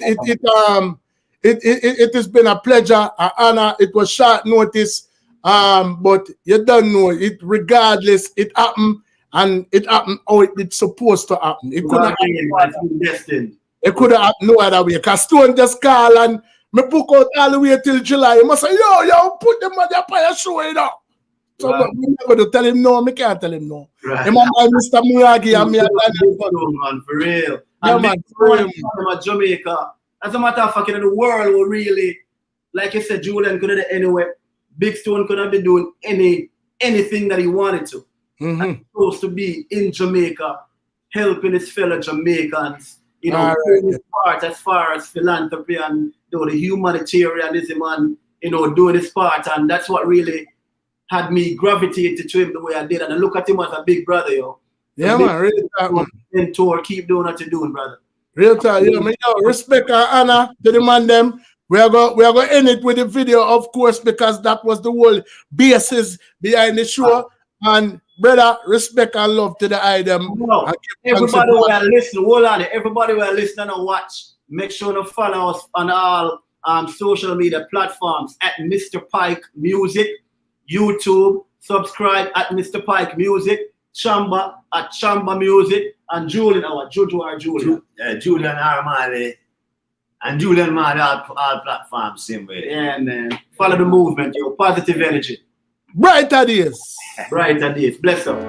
It has been a pleasure, an honor. It was short notice, but you don't know it. Regardless, it happened, and it happened how it's supposed to happen. It couldn't happen. It could have happened no other way. Cause Stone just call and me book out all the way till July. You must say, yo, put them on the fire show, you know. So right. We never to tell him no. Me can't tell him no. Right. Him and Mr. Muragi and me. Man, for real. Yeah, and man. From Jamaica. As a matter of fact, in the world will really, like you said, Julian could have done anywhere. Big Stone could have been doing anything that he wanted to. Mm-hmm. And supposed to be in Jamaica, helping his fellow Jamaicans, you know, doing his part as far as philanthropy and the humanitarianism and, you know, doing his part. And that's what really had me gravitated to him the way I did. And I look at him as a big brother, yo. Yeah, man, really that one. Mentor, keep doing what you're doing, brother. Real time, yo, respect and honor to the man them. We are going to end it with the video, of course, because that was the whole basis behind the show. And brother, respect and love to the item. No, everybody will listen. Hold on, everybody will listen and watch. Make sure to follow us on all social media platforms at Mr. Pike Music, YouTube. Subscribe at Mr. Pike Music, Chamba at Chamba Music, and Julian, Julian. Julian Marley. And Julian Marley, all platforms, same way. Yeah, man. Follow the movement, yo. Positive energy. Bright ideas. Bright ideas. Bless up.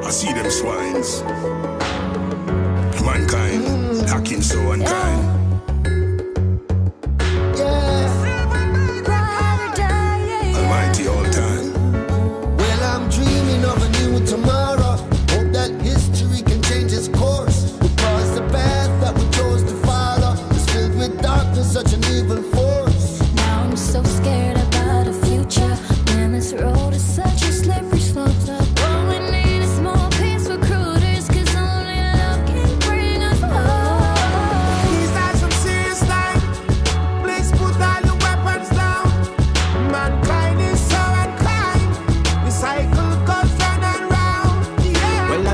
I see them swines. Mankind, hacking so unkind. Almighty all time. Well, I'm dreaming of a new tomorrow. Hope that history can change its course. Because the path that we chose to follow is filled with darkness, such an evil force. Now I'm so scared about the future. Man, this road is such a slippery slope. All we need is more peace recruiters, cause only love can bring us home. These are some serious time. Please put all the weapons down. Mankind is so unkind. The cycle goes round and round. Yeah. Well, I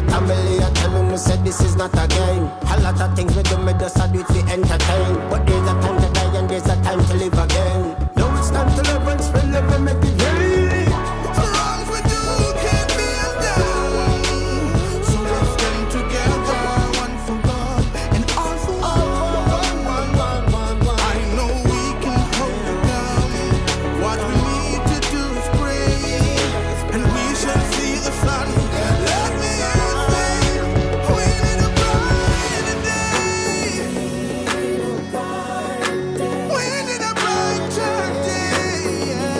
tell me said this is not a game. A lot of things we do, me just do it to entertain. But there's a time to die and there's a time to live again. Now it's time to live and spend live and make it rain. For all we do can't be undone. So let's come together, one for God and all for one. I know we can hold it down. What we need to do is pray, and we shall see the sun. Let me hear it say, we need a brighter day. We need a brighter day. Yeah.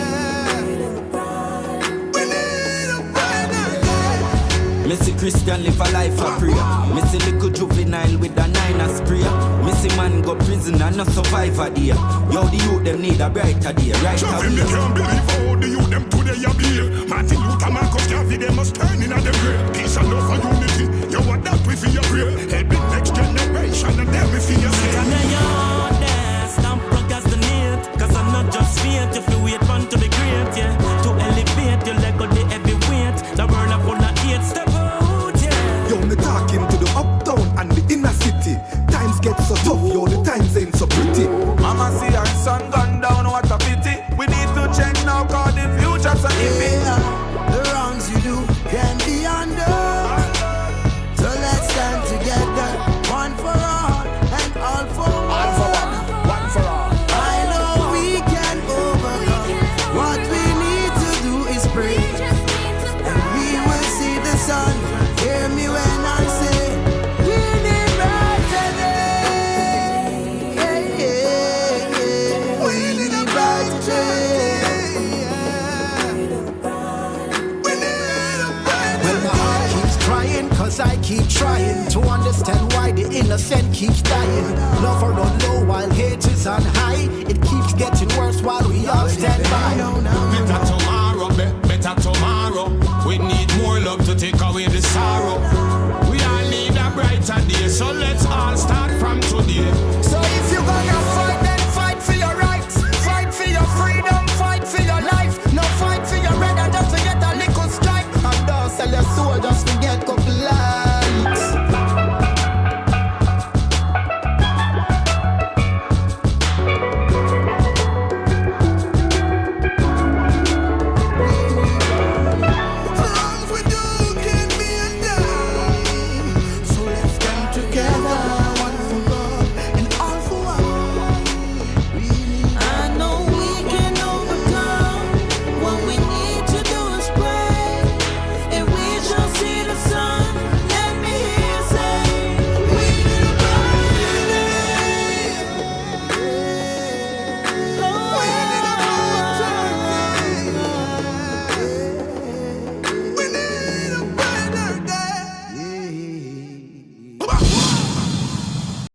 We need a brighter day. Missy Christian live a life of prayer. Missy little juvenile with a 9 sprayer. Missy man go prison and not survivor there. Yo, the youth them need a brighter day, right? Shoving me can't believe how the youth them today are here. Martin Luther, Marcus Garvey, they must turn in at them grave. Peace and love for unity. You want that we feel your prayer. Helping next generation and then we feel your say. Don't procrastinate, cause I'm not just fate. If you wait fun to be great, yeah. To elevate, you let go the heavy weight. The world are full of hate, step out, yeah. Yo, me talking to the uptown trying to understand why the innocent keeps dying. Love are on low while hate is on high. It keeps getting worse while we all stand by.